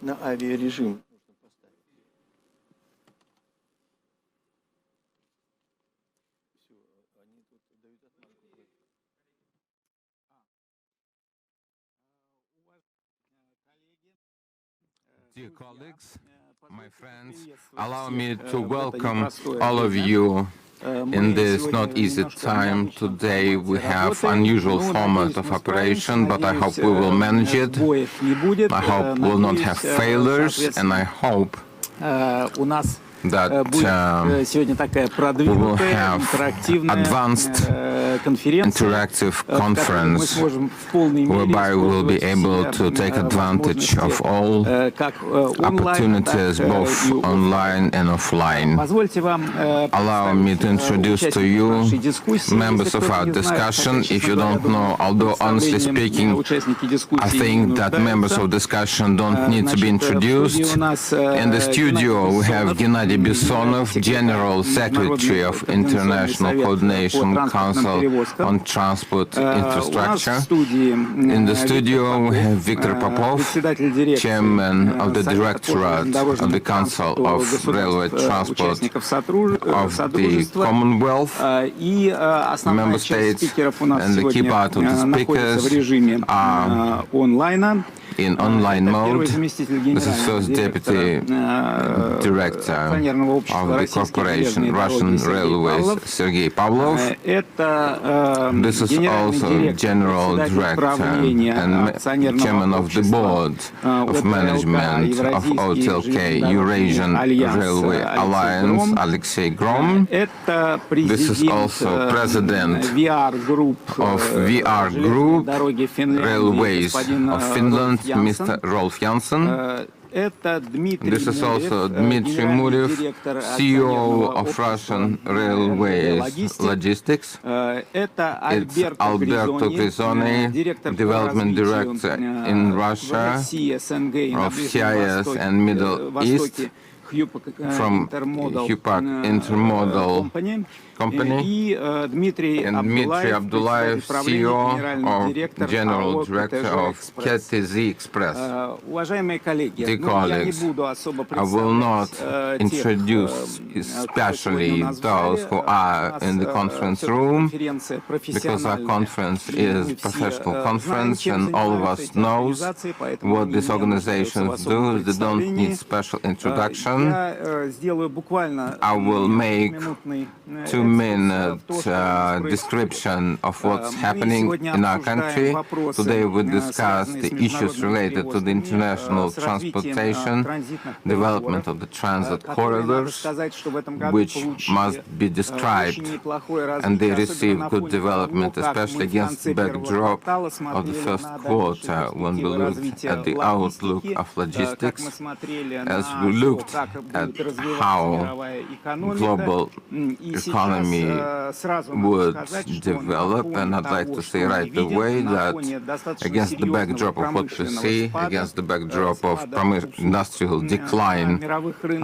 на авиарежим. Dear colleagues, my friends, allow me to welcome all of you in this not easy time. Today we have unusual format of operation, but I hope we will manage it. I hope we will not have failures, and I hope that we will have advanced interactive conference whereby we will be able to take advantage of all opportunities both online and offline. Allow me to introduce to you members of our discussion. If you don't know, although honestly speaking, I think that members of discussion don't need to be introduced. In the studio we have Gennady Bessonov, General Secretary of International Coordination Council on Transport Infrastructure. In the studio we have Viktor Popov, Chairman of the Directorate of the Council of Railway Transport of the Commonwealth, Member States, and the key part of the speakers are in online mode. This is First Deputy Director of the Corporation Russian Railways, Sergei Pavlov. This is also General Director and Chairman of the Board of Management of OTLK Eurasian Railway Alliance, Alexei Grom. This is also President of VR Group Railways of Finland, Mr. Rolf Janssen. This is also Dmitry Muryev, CEO of Russian Railways Logistics. It's Alberto Grisoni, Development Director in Russia of CIS and Middle East from HUPAC Intermodal Company, and Dmitry Abdullayev, CEO of General Director of KTZ Express. Dear colleagues, I will not introduce especially those who are in the conference room, because our conference is a professional conference and all of us knows what these organizations do. They don't need special introduction. I will make 2-minute description of what's happening in our country. Today we discuss the issues related to the international transportation, development of the transit corridors, which must be described, and they receive good development, especially against the backdrop of the first quarter when we looked at the outlook of logistics, as we looked at how global economy would develop. And I'd like to say right away that against the backdrop of what we see, against the backdrop of industrial decline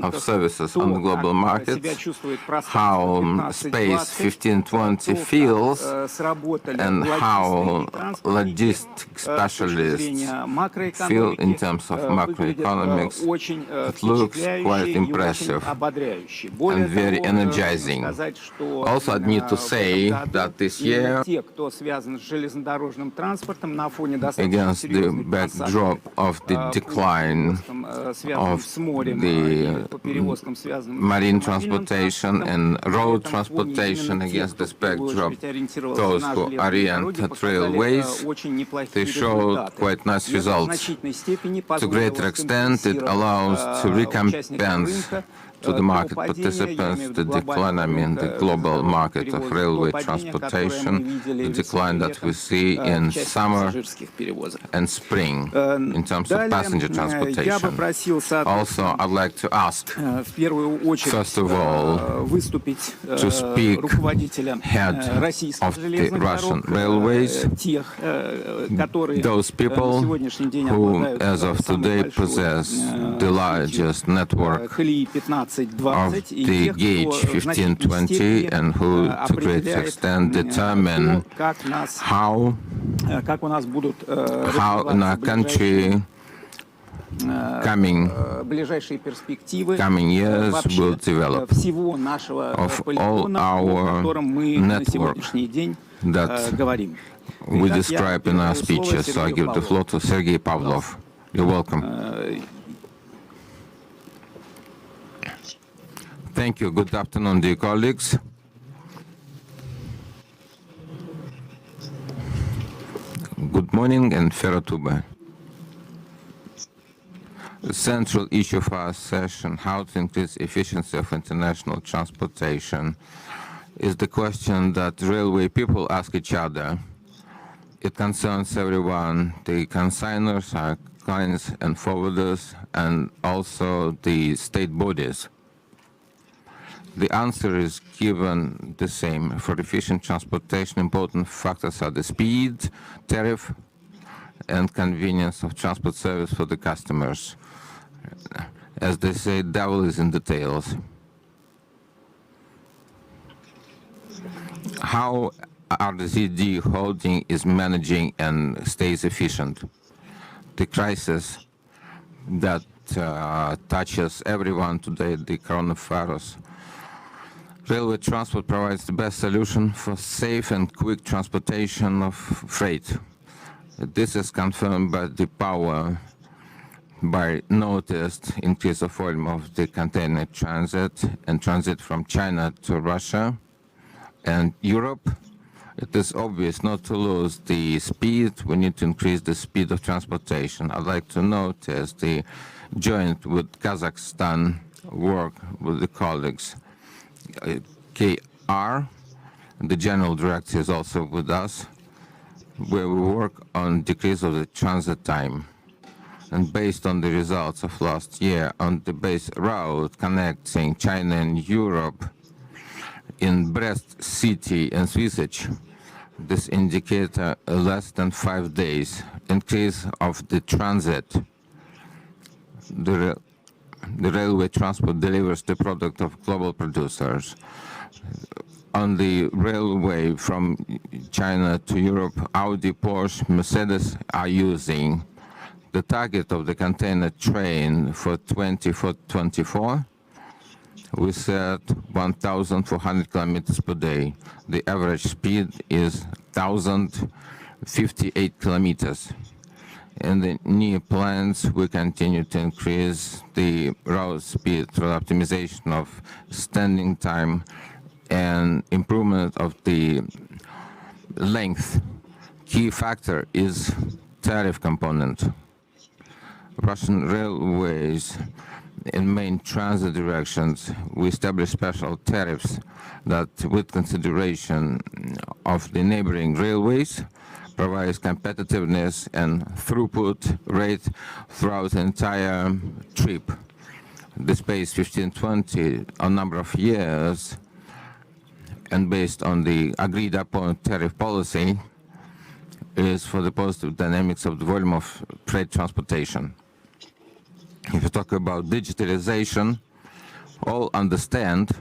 of services on the global markets, how Space 1520 feels and how logistics specialists feel in terms of macroeconomics, it looks quite impressive and very energizing. Also, I need to say that this year, against the backdrop of the decline of the marine transportation and road transportation, against this backdrop, those who orient at railways, they showed quite nice results. To a greater extent, it allows to recompense to the market participants the decline, the global market of railway transportation, the decline that we see in summer and spring in terms of passenger transportation. Also, I'd like to ask, first of all, to speak head of the Russian railways, those people who, as of today, possess the largest network of the gauge 1520 and who, to a great extent, determine how in our country coming years will develop of all our network that we describe in our speeches. So I give the floor to Sergei Pavlov. You're welcome. Thank you. Good afternoon, dear colleagues. Good morning and Feratuba. The central issue of our session, how to increase efficiency of international transportation, is the question that railway people ask each other. It concerns everyone, the consignors, our clients and forwarders, and also the state bodies. The answer is given the same. For efficient transportation, important factors are the speed, tariff, and convenience of transport service for the customers. As they say, devil is in details. How RZD holding is managing and stays efficient? The crisis that touches everyone today, the coronavirus. Railway transport provides the best solution for safe and quick transportation of freight. This is confirmed by the power by noticed increase of volume of the container transit and transit from China to Russia and Europe. It is obvious not to lose the speed. We need to increase the speed of transportation. I'd like to notice the joint with Kazakhstan work with the colleagues. KR, the general director, is also with us, where we work on decrease of the transit time. And based on the results of last year on the base route connecting China and Europe in Brest city and Swisich, this indicator less than 5 days increase of the transit. The railway transport delivers the product of global producers. On the railway from China to Europe, Audi, Porsche, Mercedes are using. The target of the container train for 2024, we set 1,400 kilometers per day. The average speed is 1,058 kilometers. In the new plans, we continue to increase the route speed through optimization of standing time and improvement of the length. Key factor is tariff component. Russian railways in main transit directions, we establish special tariffs that, with consideration of the neighboring railways, provides competitiveness and throughput rate throughout the entire trip. This pays 15-20 a number of years, and based on the agreed upon tariff policy, is for the positive dynamics of the volume of freight transportation. If you talk about digitalization, all understand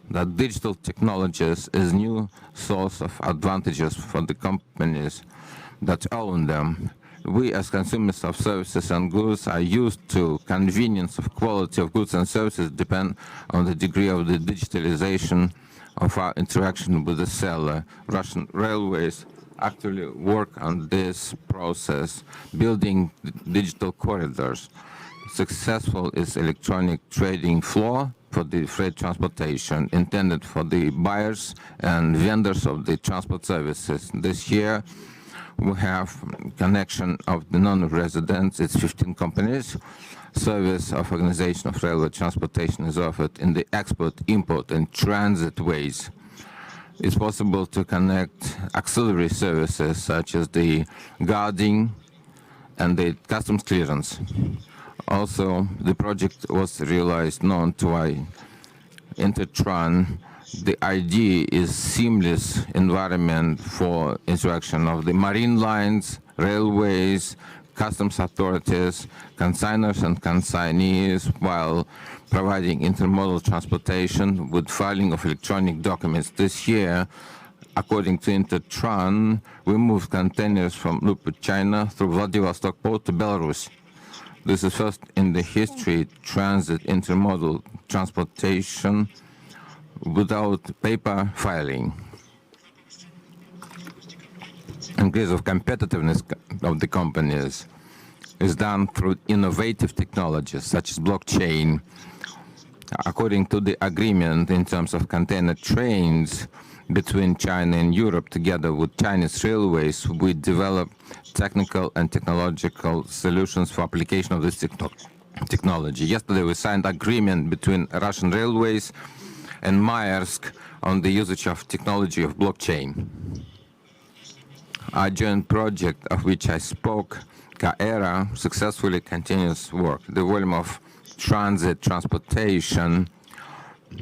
that digital technologies is new source of advantages for the companies that own them. We as consumers of services and goods are used to convenience of quality of goods and services depend on the degree of the digitalization of our interaction with the seller. Russian railways actually work on this process, building digital corridors. Successful is electronic trading floor for the freight transportation intended for the buyers and vendors of the transport services. This year, we have connection of the non-residents, it's 15 companies. Service of organization of railway transportation is offered in the export, import, and transit ways. It's possible to connect auxiliary services such as the guarding and the customs clearance. Also, the project was realized known to Intertran. The idea is seamless environment for interaction of the marine lines, railways, customs authorities, consignors and consignees, while providing intermodal transportation with filing of electronic documents. This year, according to Intertran, we moved containers from China through Vladivostok port to Belarus. This is first in the history transit intermodal transportation without paper filing. Increase of competitiveness of the companies is done through innovative technologies such as blockchain. According to the agreement in terms of container trains between China and Europe, together with Chinese railways, we develop technical and technological solutions for application of this technology. Yesterday, we signed agreement between Russian railways and Maersk on the usage of technology of blockchain. Our joint project of which I spoke, CAERA, successfully continues work. The volume of transit transportation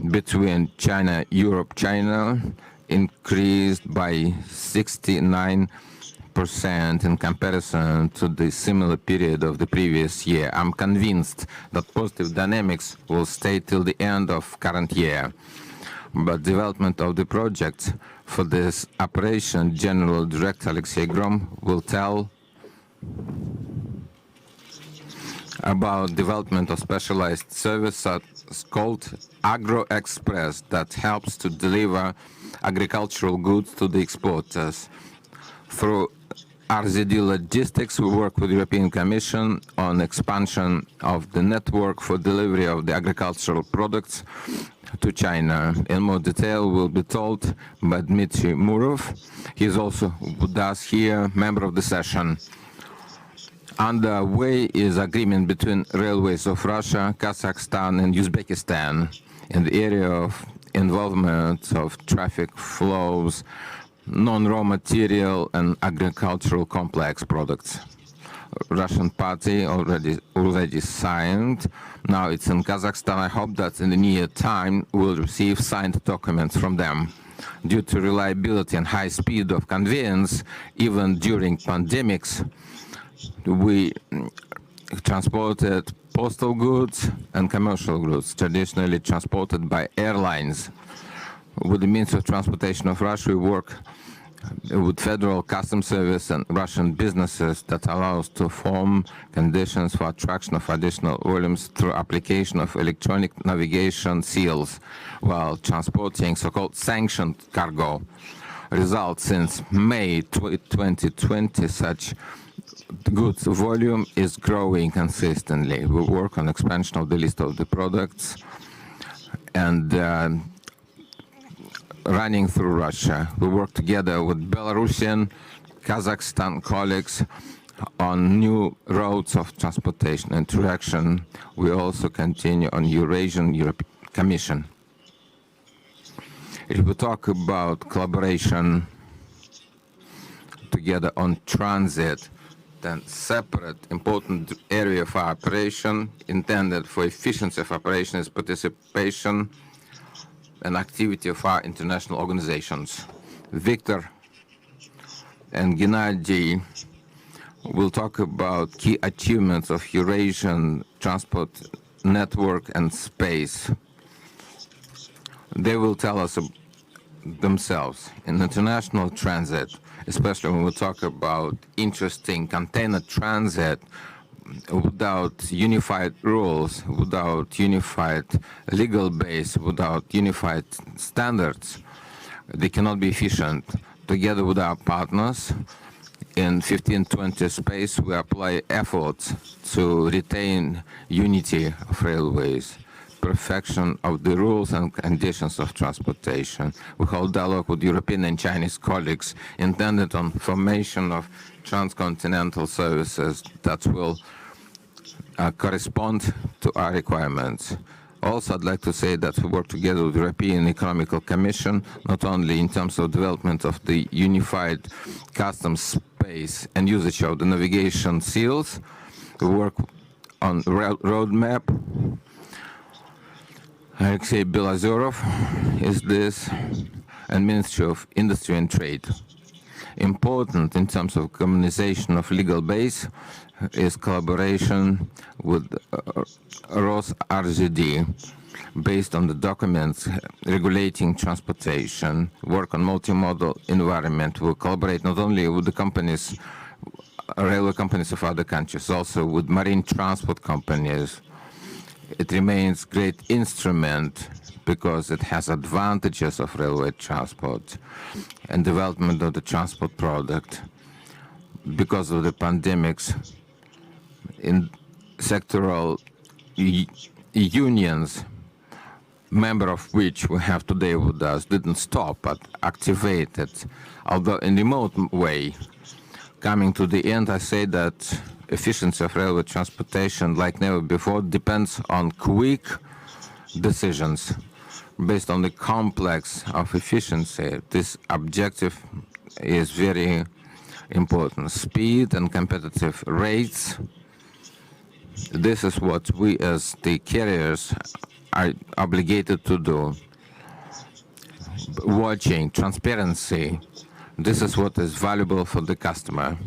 between China, Europe, China increased by 69% in comparison to the similar period of the previous year. I'm convinced that positive dynamics will stay till the end of current year. But development of the project for this operation, General Director Alexei Grom will tell about development of specialized service called Agro Express that helps to deliver agricultural goods to the exporters. Through RZD Logistics, we work with the European Commission on expansion of the network for delivery of the agricultural products to China. In more detail will be told by Dmitry Murov. He is also with us here, member of the session. Underway is agreement between railways of Russia, Kazakhstan and Uzbekistan in the area of involvement of traffic flows, non-raw material and agricultural complex products. Russian party already signed. Now it's in Kazakhstan. I hope that in the near time we'll receive signed documents from them. Due to reliability and high speed of conveyance, even during pandemics, we transported postal goods and commercial goods, traditionally transported by airlines. With the means of transportation of Russia, we work with Federal Customs Service and Russian businesses that allows to form conditions for attraction of additional volumes through application of electronic navigation seals while transporting so-called sanctioned cargo. Results since May 2020, such goods volume is growing consistently. We work on expansion of the list of the products and running through Russia. We work together with Belarusian, Kazakhstan colleagues on new roads of transportation interaction. We also continue on Eurasian European Commission. If we talk about collaboration together on transit, then separate important area of our operation intended for efficiency of operation is participation and activity of our international organizations. Victor and Gennady will talk about key achievements of Eurasian transport network and space. They will tell us themselves. In international transit, especially when we talk about interesting container transit, without unified rules, without unified legal base, without unified standards, they cannot be efficient. Together with our partners in 1520 space, we apply efforts to retain unity of railways, perfection of the rules and conditions of transportation. We hold dialogue with European and Chinese colleagues intended on formation of transcontinental services that will correspond to our requirements. Also, I'd like to say that we work together with the European Economical Commission, not only in terms of development of the unified customs space and usage of the navigation seals. We work on roadmap. Alexei Belozerov is this, and Ministry of Industry and Trade. Important in terms of communization of legal base is collaboration with RZD based on the documents regulating transportation, work on multimodal environment. We'll collaborate not only with the companies railway companies of other countries, also with marine transport companies. It remains great instrument because it has advantages of railway transport and development of the transport product. Because of the pandemics, in sectoral unions, member of which we have today with us, didn't stop but activated, although in remote way. Coming to the end, I say that efficiency of railway transportation, like never before, depends on quick decisions based on the complex of efficiency. This objective is very important. Speed and competitive rates. This is what we as the carriers are obligated to do. Watching, transparency, this is what is valuable for the customer.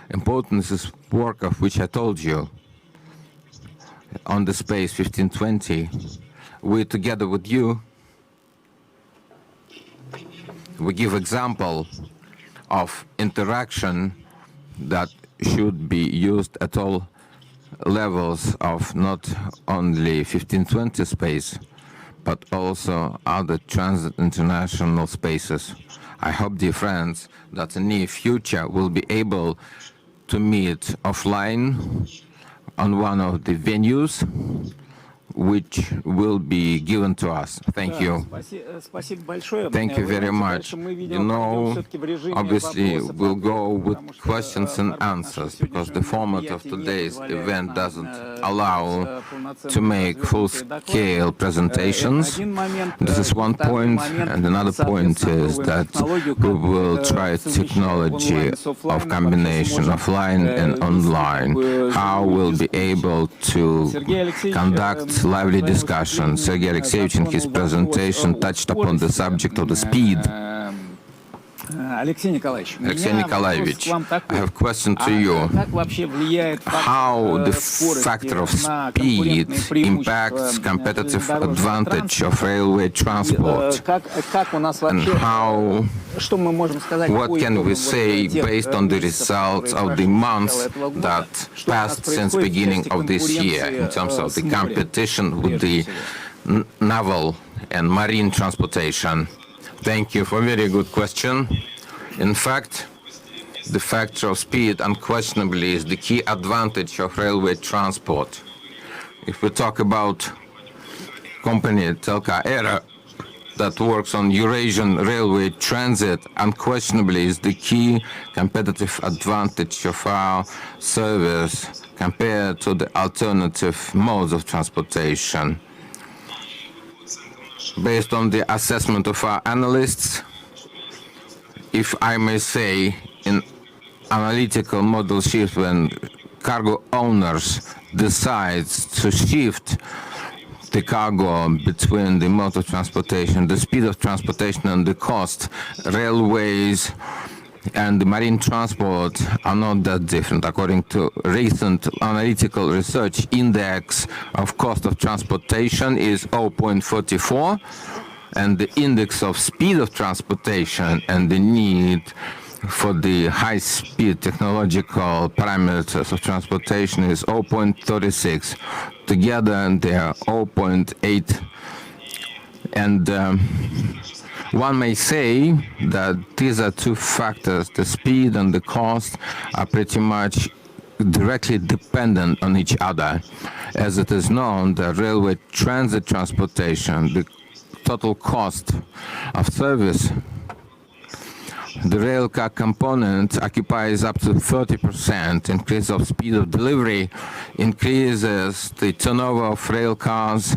Important is work of which I told you. On the space 1520, we together with you, we give example of interaction that should be used at all levels of not only 1520 space, but also other transit international spaces. I hope, dear friends, that in the near future we'll be able to meet offline on one of the venues which will be given to us. Thank you. Thank you very much. You know, obviously we'll go with questions and answers because the format of today's event doesn't allow to make full-scale presentations. This is one point, and another point is that we will try technology of combination offline and online. How we'll be able to conduct lively discussion. Sergei Alexeyevich in his presentation touched upon the subject of the speed. Alexey Nikolaevich, I have a question to you. How the factor of speed impacts competitive advantage of railway transport? And how, what can we say based on the results of the months that passed since beginning of this year in terms of the competition with the naval and marine transportation? Thank you for a very good question. In fact, the factor of speed unquestionably is the key advantage of railway transport. If we talk about company Telka Era that works on Eurasian railway transit, unquestionably is the key competitive advantage of our service compared to the alternative modes of transportation. Based on the assessment of our analysts, if I may say, in analytical model shift, when cargo owners decide to shift the cargo between the mode of transportation, the speed of transportation and the cost, railways and the marine transport are not that different. According to recent analytical research, index of cost of transportation is 0.44, and the index of speed of transportation and the need for the high-speed technological parameters of transportation is 0.36. Together they are 0.8, and one may say that these are two factors, the speed and the cost, are pretty much directly dependent on each other. As it is known, the railway transit transportation, the total cost of service, the rail car component occupies up to 30%. Increase of speed of delivery increases the turnover of rail cars,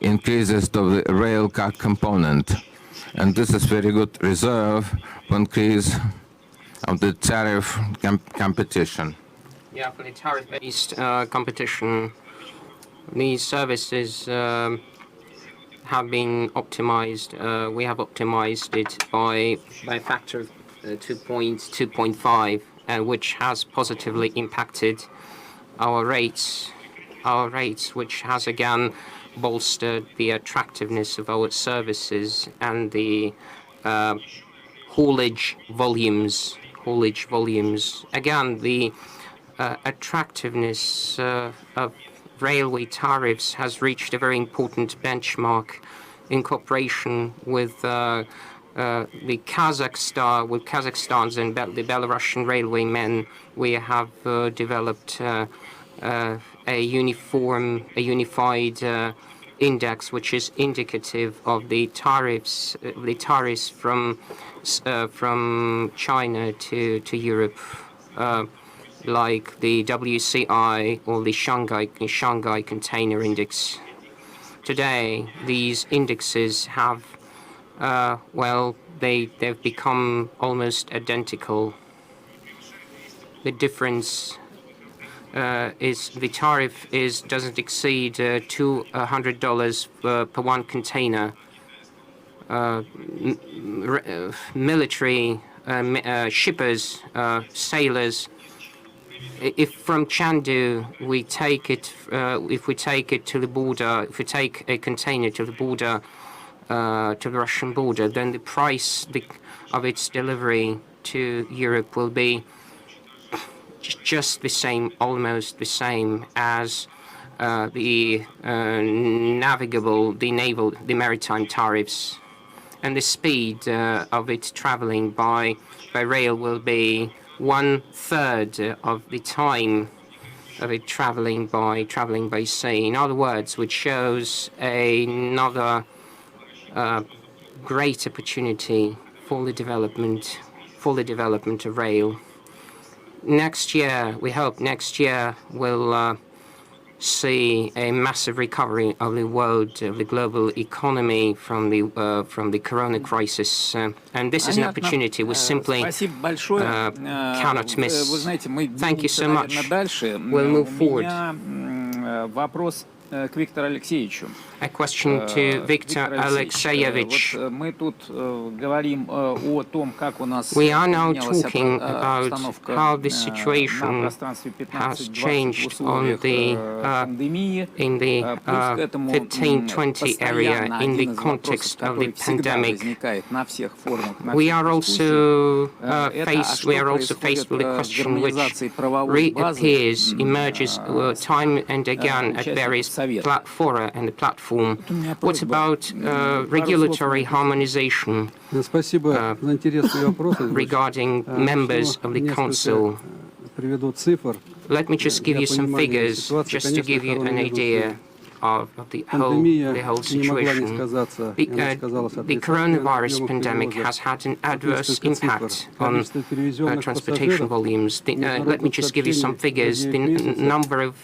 increases the rail car component. And this is very good reserve for increase of the tariff competition. Yeah, for the tariff-based competition, these services have been optimized. We have optimized it by a factor of 2.5, which has positively impacted our rates, which has again bolstered the attractiveness of our services and the haulage volumes haulage volumes. Again, the attractiveness of railway tariffs has reached a very important benchmark in cooperation with Kazakhstan's and the Belarusian railwaymen. We have developed a unified index, which is indicative of the tariffs from China to Europe, like the WCI or the Shanghai Container Index. Today, these indexes have, they've become almost identical. The difference is the tariff doesn't exceed $200 per one container. Military shippers, sailors. If from Chandu we take it, if we take it to the border, if we take a container to the border, to the Russian border, then the price of its delivery to Europe will be just the same, almost the same as the maritime tariffs, and the speed of it traveling by rail will be 1/3 of the time of it traveling by sea. In other words, which shows another great opportunity for the development of rail. Next year, we hope next year will see a massive recovery of the world, of the global economy from the corona crisis, and this is an opportunity we simply cannot miss. Thank you so much. We'll move forward. A question to Viktor Alexeyevich. We are now talking about how the situation has changed in the 15-20 area in the context of the pandemic. We are also faced with a question which reappears, emerges time and again at various fora and the platform. What about regulatory harmonization regarding members of the Council? Let me just give you some figures, just to give you an idea of the whole situation. The coronavirus pandemic has had an adverse impact on transportation volumes. Let me just give you some figures. The number of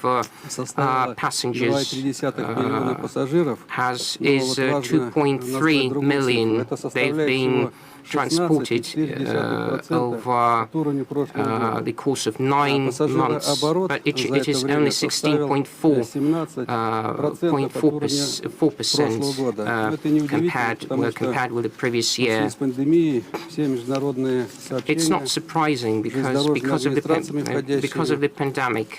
passengers is 2.3 million. They've been transported over the course of 9 months, but it is only 16.4% compared with the previous year. It's not surprising because of the pandemic,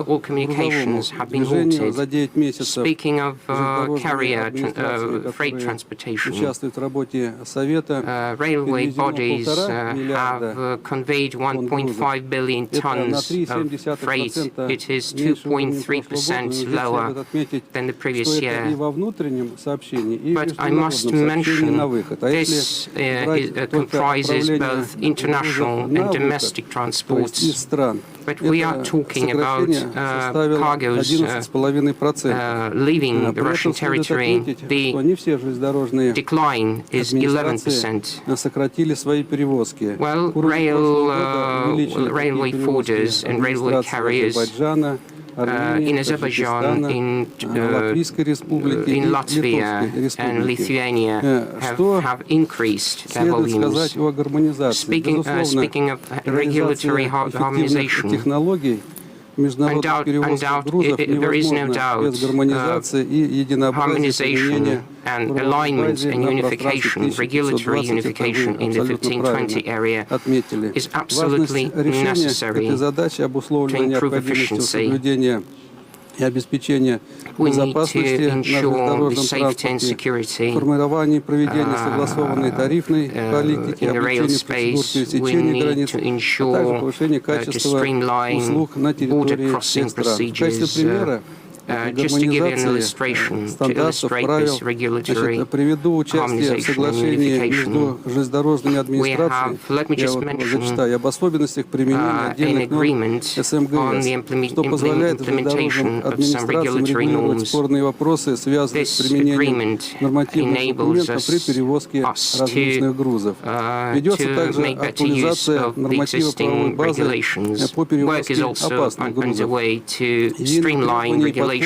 all communications have been halted. Speaking of freight transportation, railway bodies have conveyed 1.5 billion tons of freight. It is 2.3% lower than the previous year. But I must mention this comprises both international and domestic transports. But we are talking about cargoes leaving the Russian territory. The decline is 11%. Well, railway forwarders and railway carriers in Azerbaijan, in Latvia and Lithuania have increased their volumes. Speaking of regulatory harmonization, there is no doubt harmonization and alignment and unification, regulatory unification in the 15-20 area is absolutely necessary to improve efficiency. и обеспечения We need to безопасности на ensure the железнодорожном safety and транспорте, security формирование и проведение согласованной тарифной политики, in the rail облегчение процедур space. We пересечения need границ, to а также ensure повышение to качества streamline услуг на border территории crossing всех стран. В качестве procedures. примера Just to give you an гармонизации illustration, to стандартов, illustrate правил, this regulatory приведу участие в harmonization and соглашении unification, между железнодорожными we администрациями, have, let me я just вот mention, зачитаю, об особенностях применения an отдельных норм agreement on the СМГС, что позволяет железнодорожным implementation of some администрациям regulatory регулировать norms. спорные вопросы, связанные с This применением agreement нормативных enables документов при перевозке us различных грузов. Ведется to также make better use актуализация of the норматива правовой existing базы regulations. по Work is перевозке also опасных грузов. underway to streamline regulation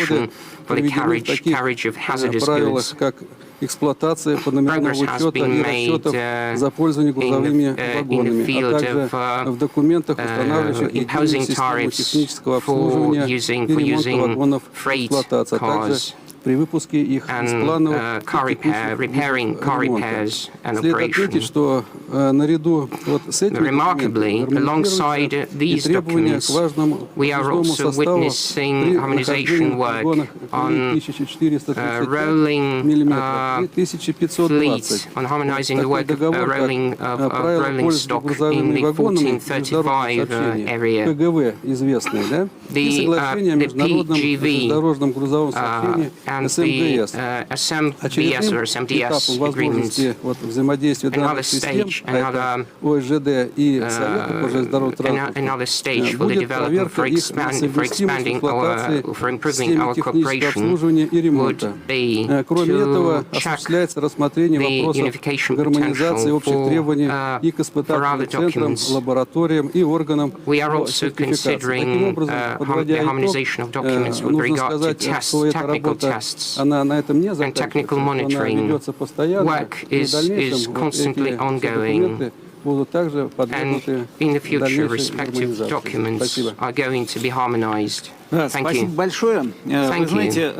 for the carriage of hazardous правилах, goods. как эксплуатация подномерного Progress has учета и been расчетов made за пользование грузовыми in the вагонами, а field также of в документах, устанавливающих единую imposing систему tariffs технического for обслуживания и ремонта using вагонов freight эксплуатации, а также cars при выпуске их из and плановых car repair, repairing car repairs and Следует отметить, operation. что наряду вот с этими Remarkably, alongside документами these требования к documents, важному we are грузовому also составу witnessing при harmonization нахождении в work вагонах on 3435 rolling мм и fleet, 1520. on harmonizing the Такой work of договор, как правила rolling пользования stock in грузовыми the вагонами 1435 area. ПГВ известный, да? И соглашение о международном железнодорожном грузовом сообщении СМГС. SMBS or SMDS этапом agreement. возможности взаимодействия данных систем, ОСЖД и Совета по железнодорожному Another stage транспорту, for the будет development, проверка их for expanding for improving our cooperation обслуживания и ремонта. would be Кроме этого, to check осуществляется рассмотрение the вопросов unification гармонизации potential общих for требований и к other испытательным центрам, documents. лабораториям и органам We are по also сертификации. Таким considering образом, the подводя итог, harmonization of documents with нужно regard to сказать, tests, что эта technical работа, tests она на этом не and заканчивается, technical она monitoring. ведется постоянно, Work и в is дальнейшем вот constantly эти все ongoing. документы будут также подвергнуты And in the future, дальнейшей respective гармонизации. documents Спасибо. are going to be harmonized. Да, Thank спасибо you. большое. Thank Вы you. знаете,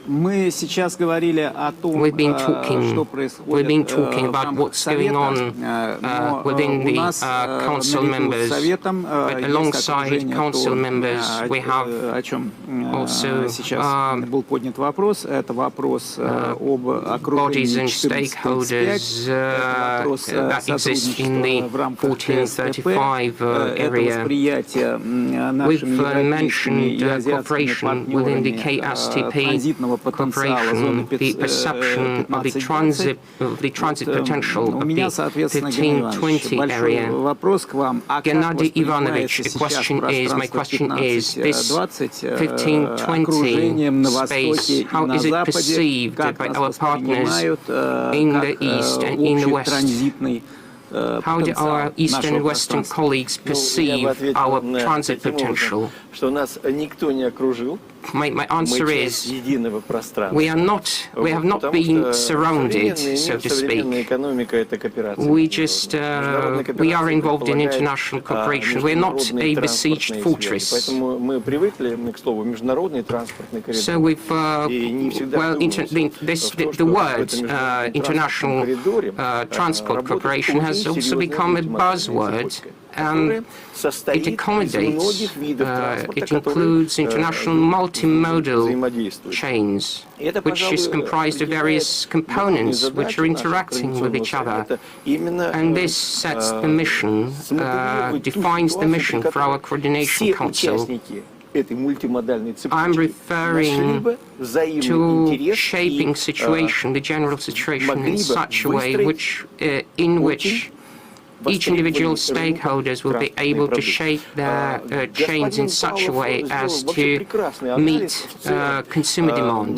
мы сейчас говорили о том, We've been talking что происходит about в рамках what's going on Совета, within но у the нас council наряду members, с Советом but есть alongside окружение, council то, members, we have о чем also сейчас был поднят вопрос. Это вопрос об окружении bodies and 1435, stakeholders это вопрос that exist in сотрудничества the в рамках КСТП, 1435 это area. восприятие нашими We've европейскими и mentioned азиатскими cooperation within the партнерами KSTP транзитного потенциала зоны the perception of the transit potential У of меня, the соответственно, Геннадий Иванович, 1520 большой area. вопрос к вам. А как Gennady Ivanovich, воспринимается the сейчас my question is, this пространство 15-20 1520 окружением на space, востоке и how на is it западе, perceived как by нас our partners воспринимают in как the East and in the общий West? транзитный How do our Eastern and Western colleagues perceive our transit potential? Что нас никто не окружил. My answer Мы is, часть единого пространства. we have not been surrounded, so to speak. Современная экономика — это кооперация. We just, we are involved in international cooperation. We're not a besieged fortress. Поэтому мы привыкли к слову международный транспортный коридор. So we've, well, the word international transport cooperation has also become a buzzword. And it accommodates, it includes international multimodal chains, which is comprised of various components which are interacting with each other. And this sets the mission, defines the mission for our coordination council. I'm referring to shaping situation, the general situation in such a way in which each individual stakeholders will be able to shape their chains in such a way as to meet consumer demand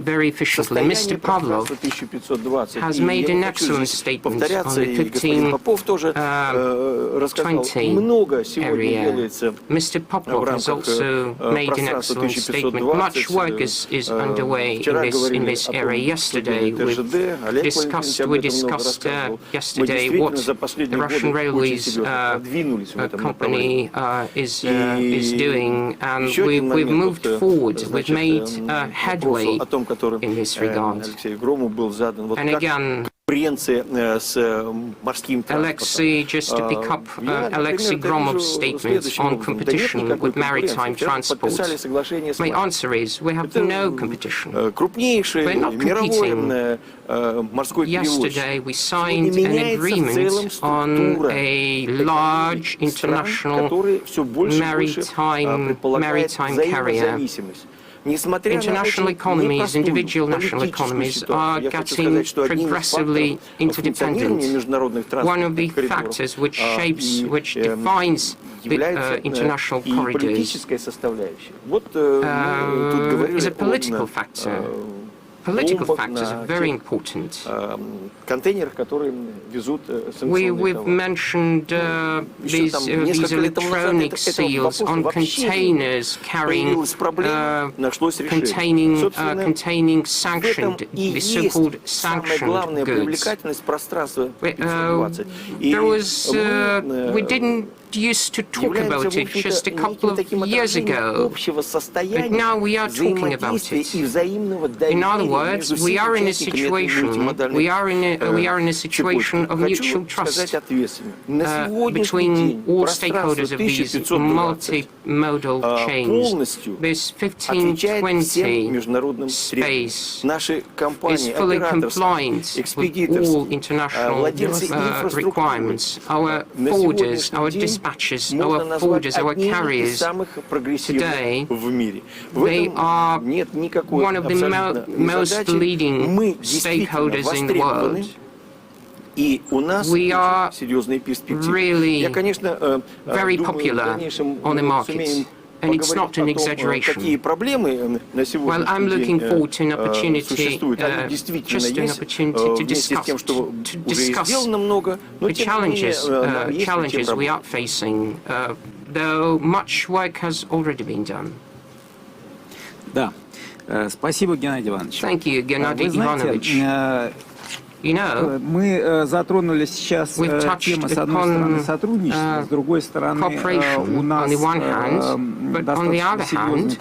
very efficiently. Mr. Pavlov has made an excellent statement on the 1520 area. Mr. Popov has also made an excellent statement. Much work is underway in this area. Yesterday, we discussed yesterday what the Russian Railways company is doing, and we've moved forward. We've made headway in this regard. And again, Alexei, just to pick up Alexei Gromov's statements on competition with maritime transport. My answer is we have no competition. We're not competing. Yesterday we signed an agreement on a large international maritime carrier. International economies, individual national economies are getting progressively interdependent. One of the factors which defines the international corridors is a political factor. Political factors are very important. We've mentioned these electronic seals on containers containing sanctioned, the so-called sanctioned goods. We didn't used to talk about it just a couple of years ago, but now we are talking about it. In other words, we are in a situation of mutual trust between all stakeholders of these multimodal chains. This 1520 space is fully compliant with all international requirements. Our borders, our dispatches, our forwarders, our carriers today, they are one of the most leading stakeholders in the world. We are really very popular on the market. And it's not an exaggeration. Well, I'm looking forward to an opportunity, just an opportunity to discuss the challenges we are facing, though much work has already been done. Thank you, Gennady Ivanovich. You know, we've touched upon cooperation on the one hand, but on the other hand,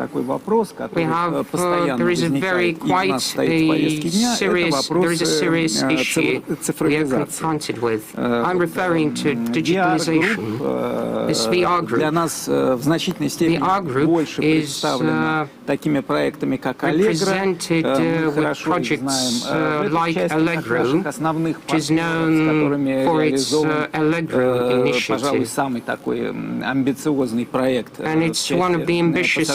we have there is a serious issue we are confronted with. I'm referring to digitalization. This VR group. The VR group is represented with projects like Allegro, which is known for its Allegro initiative. And it's one of the ambitious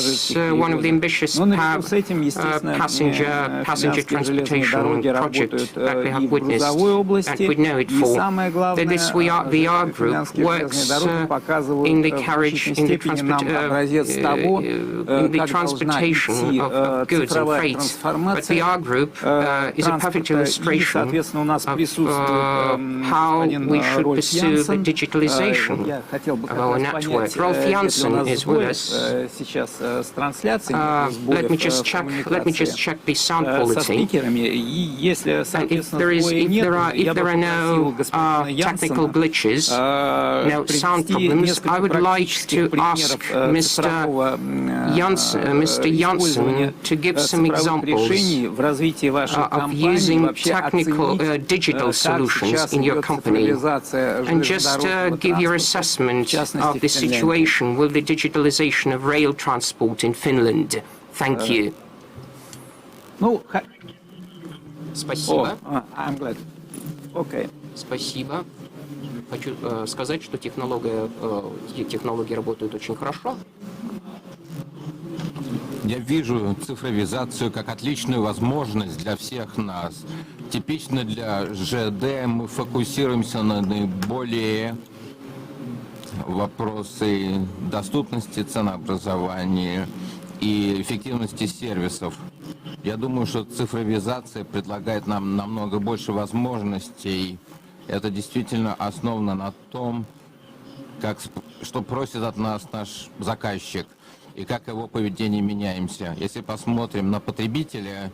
passenger transportation project that we have witnessed, and we know it for. That this VR group works in the transportation of goods and freight. But the VR group is a perfect illustration of how we should pursue the digitalization of our network. Rolf Janssen is with us. Let me just check the sound quality. And if there are no technical glitches, no sound problems, I would like to ask Mr. Janssen to give some examples of using digital solutions in your company, and just give your assessment of the situation with the digitalization of rail transport in Finland. Thank you. Спасибо. I'm glad. Okay. Спасибо. Хочу сказать, что технологии работают очень хорошо. Я вижу цифровизацию как отличную возможность для всех нас. Типично для ЖД мы фокусируемся на наиболее вопросы доступности ценообразования и эффективности сервисов. Я думаю, что цифровизация предлагает нам намного больше возможностей. Это действительно основано на том, что просит от нас наш заказчик и как его поведение меняемся. Если посмотрим на потребителя,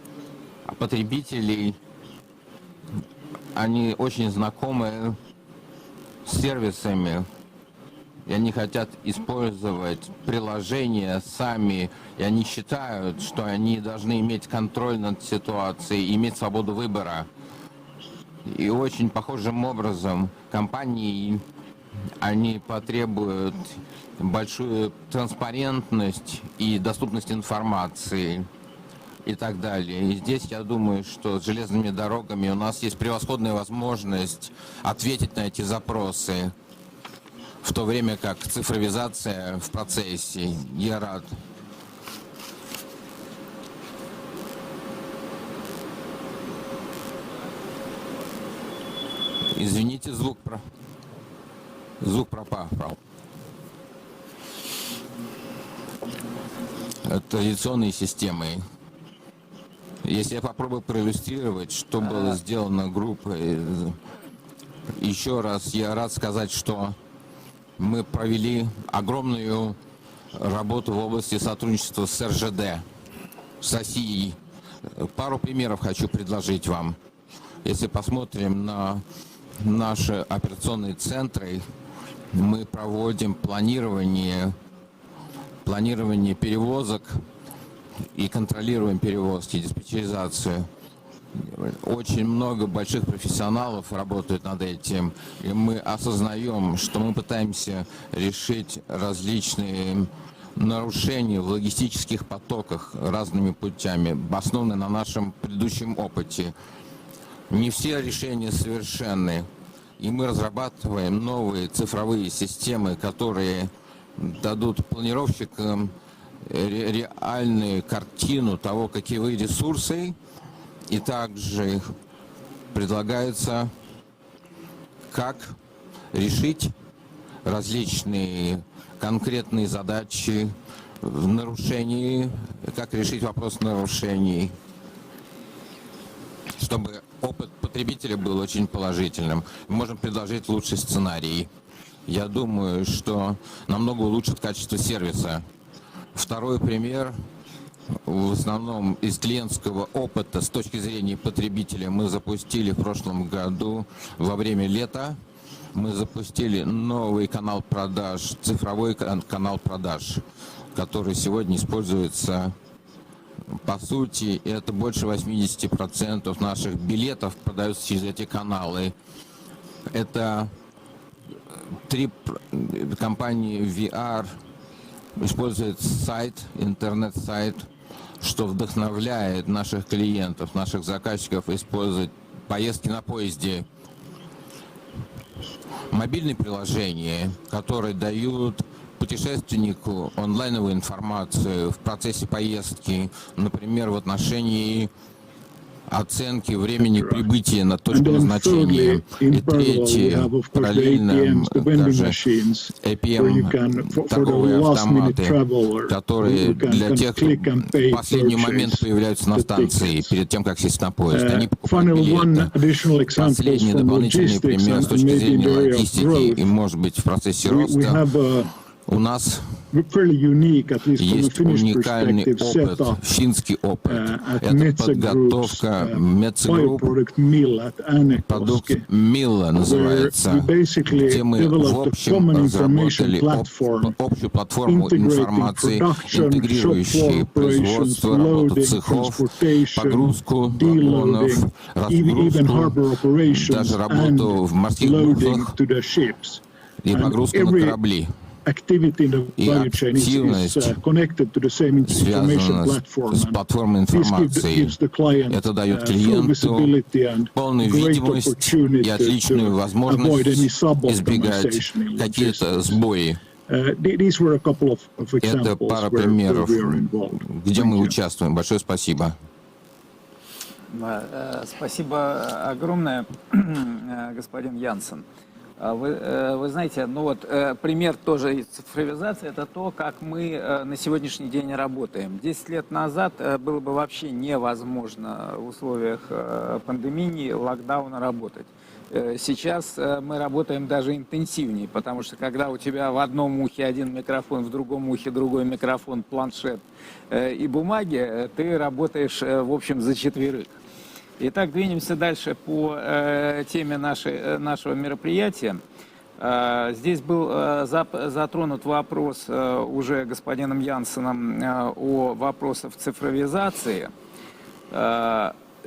они очень знакомы с сервисами, и они хотят использовать приложения сами, и они считают, что они должны иметь контроль над ситуацией, иметь свободу выбора. И очень похожим образом компании, они потребуют большую транспарентность и доступность информации и так далее. И здесь я думаю, что с железными дорогами у нас есть превосходная возможность ответить на эти запросы, в то время как цифровизация в процессе. Я рад. Извините, звук пропал. Традиционные системы. Если я попробую проиллюстрировать, что было сделано группой, еще раз я рад сказать, что мы провели огромную работу в области сотрудничества с РЖД, с Россией. Пару примеров хочу предложить вам. Если посмотрим на наши операционные центры, мы проводим планирование перевозок и контролируем перевозки, диспетчеризацию. Очень много больших профессионалов работают над этим, и мы осознаем, что мы пытаемся решить различные нарушения в логистических потоках разными путями, основанные на нашем предыдущем опыте. Не все решения совершенны, и мы разрабатываем новые цифровые системы, которые дадут планировщикам реальную картину того, какие ресурсы, и также предлагается, как решить различные конкретные задачи в нарушении, как решить вопрос нарушений, чтобы опыт потребителя был очень положительным. Мы можем предложить лучший сценарий. Я думаю, что намного улучшит качество сервиса. Второй пример, в основном из клиентского опыта с точки зрения потребителя, мы запустили в прошлом году во время лета. Мы запустили новый канал продаж, цифровой канал продаж, который сегодня используется. По сути, это больше 80% наших билетов продаются через эти каналы. Это 3 компании VR используют сайт, интернет-сайт, что вдохновляет наших клиентов, наших заказчиков использовать поездки на поезде. Мобильные приложения, которые дают путешественнику онлайновую информацию в процессе поездки, например, в отношении оценки времени прибытия на точку назначения. И третье, параллельно также APM, торговые автоматы, которые для тех, кто в последний момент появляются на станции, перед тем, как сесть на поезд. Они покупают билеты. Последний дополнительный пример с точки зрения логистики и, может быть, в процессе роста. У нас есть уникальный опыт, финский опыт. Это подготовка Мецегрупп, продукт Милла называется, где мы в общем разработали общую платформу информации, интегрирующую производство, работу цехов, погрузку вагонов, разгрузку, даже работу в морских бухтах и погрузку на корабли. И активность связана с платформой информации. Это дает клиенту полную видимость и отличную возможность избегать какие-то сбои. Это пара примеров, где мы участвуем. Большое спасибо. Спасибо огромное, господин Янсен. Вы знаете, ну вот пример тоже из цифровизации, это то, как мы на сегодняшний день работаем. 10 лет назад было бы вообще невозможно в условиях пандемии, локдауна работать. Сейчас мы работаем даже интенсивнее, потому что когда у тебя в одном ухе один микрофон, в другом ухе другой микрофон, планшет и бумаги, ты работаешь, в общем, за четверых. Итак, двинемся дальше по теме нашего мероприятия. Здесь был затронут вопрос уже господином Янсеном о вопросах цифровизации.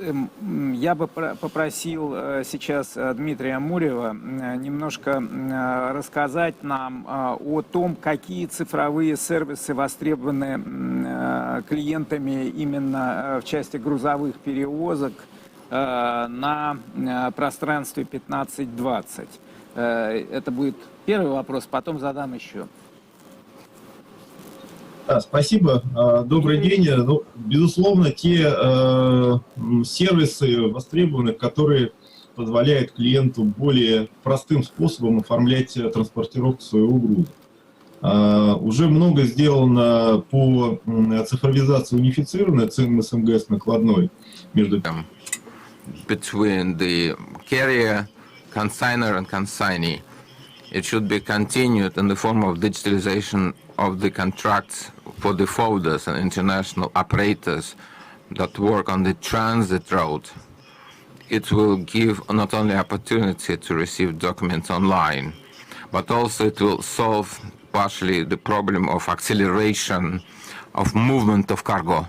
Я бы попросил сейчас Дмитрия Мурева немножко рассказать нам о том, какие цифровые сервисы востребованы клиентами именно в части грузовых перевозок на пространстве 15-20. Это будет первый вопрос, потом задам еще. Да, спасибо. Добрый день. Ну, безусловно, те сервисы востребованы, которые позволяют клиенту более простым способом оформлять транспортировку своего груза. Уже много сделано по цифровизации унифицированной цен СМГ с накладной между between the carrier, consignor and consignee. It should be continued in the form of digitalization of the contracts for the forwarders and international operators that work on the transit route. It will give not only opportunity to receive documents online, but also it will solve partially the problem of acceleration of movement of cargo.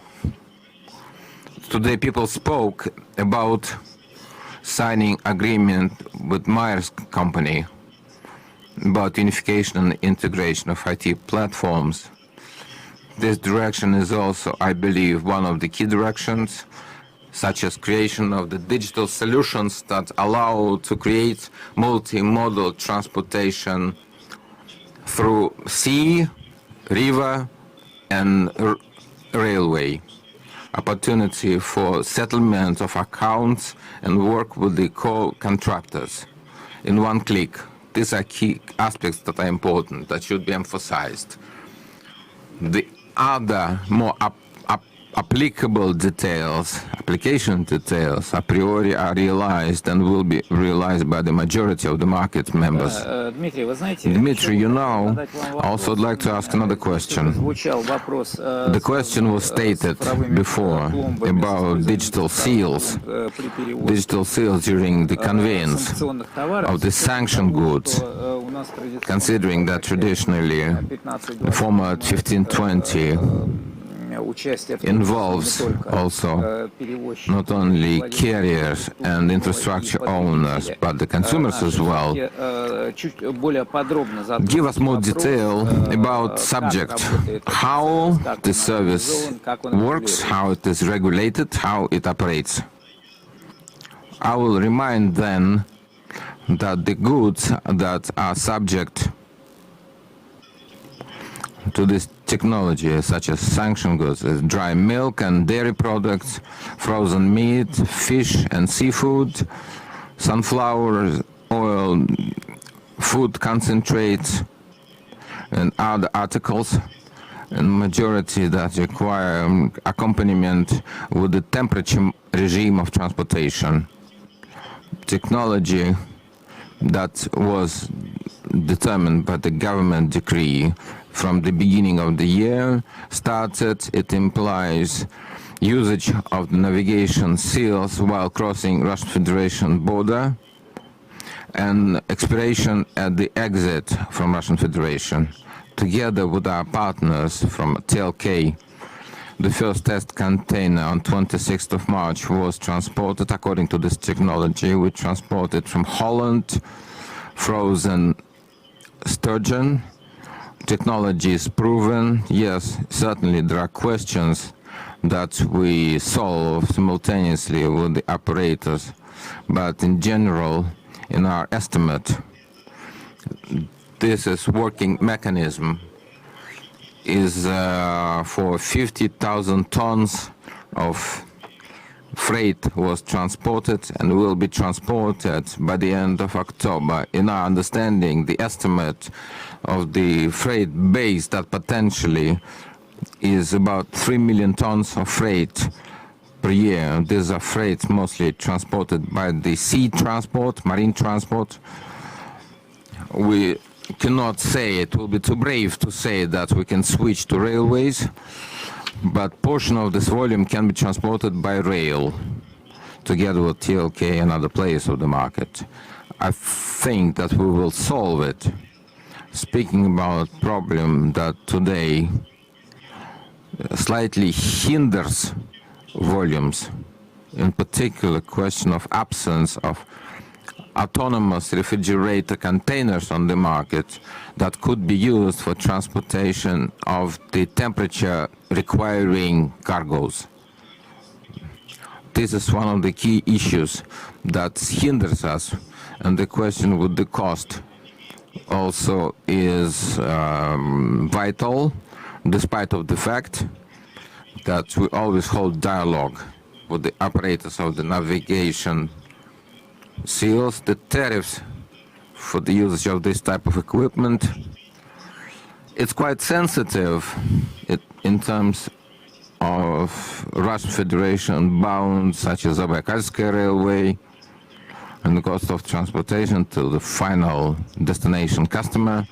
Today people spoke about signing agreement with Myers company about unification and integration of IT platforms. This direction is also, I believe, one of the key directions, such as creation of the digital solutions that allow to create multimodal transportation through sea, river, and railway. Opportunity for settlement of accounts and work with the co-contractors in one click. These are key aspects that are important, that should be emphasized. The other more applicable details, application details, a priori are realized and will be realized by the majority of the market members. Dmitry, you know, I also would like to ask another question. The question was stated before about digital seals during the conveyance of the sanctioned goods, considering that traditionally the format 1520 involves also not only carriers and infrastructure owners, but the consumers as well. Give us more detail about subject, how the service works, how it is regulated, how it operates. I will remind then that the goods that are subject to this technology, such as sanctioned goods, as dry milk and dairy products, frozen meat, fish and seafood, sunflower oil, food concentrates, and other articles, and majority that require accompaniment with the temperature regime of transportation. Technology that was determined by the government decree from the beginning of the year started. It implies usage of the navigation seals while crossing Russian Federation border and expiration at the exit from Russian Federation. Together with our partners from TLK, the first test container on 26th of March was transported according to this technology. We transported from Holland frozen sturgeon. Technology is proven. Yes, certainly there are questions that we solve simultaneously with the operators, but in general, in our estimate, this is working mechanism is for 50,000 tons of freight was transported and will be transported by the end of October. In our understanding, the estimate of the freight base that potentially is about 3 million tons of freight per year. These are freights mostly transported by the sea transport, marine transport. We cannot say, it will be too brave to say that we can switch to railways, but portion of this volume can be transported by rail together with TLK and other players of the market. I think that we will solve it. Speaking about problem that today slightly hinders volumes in particular question of absence of autonomous refrigerator containers on the market that could be used for transportation of the temperature requiring cargoes. This is one of the key issues that hinders us, and the question with the cost also is vital, despite of the fact that we always hold dialogue with the operators of the navigation seals. The tariffs for the usage of this type of equipment, it's quite sensitive in terms of Russian Federation bound, such as Zabaykalskaya Railway, and the cost of transportation to the final destination customer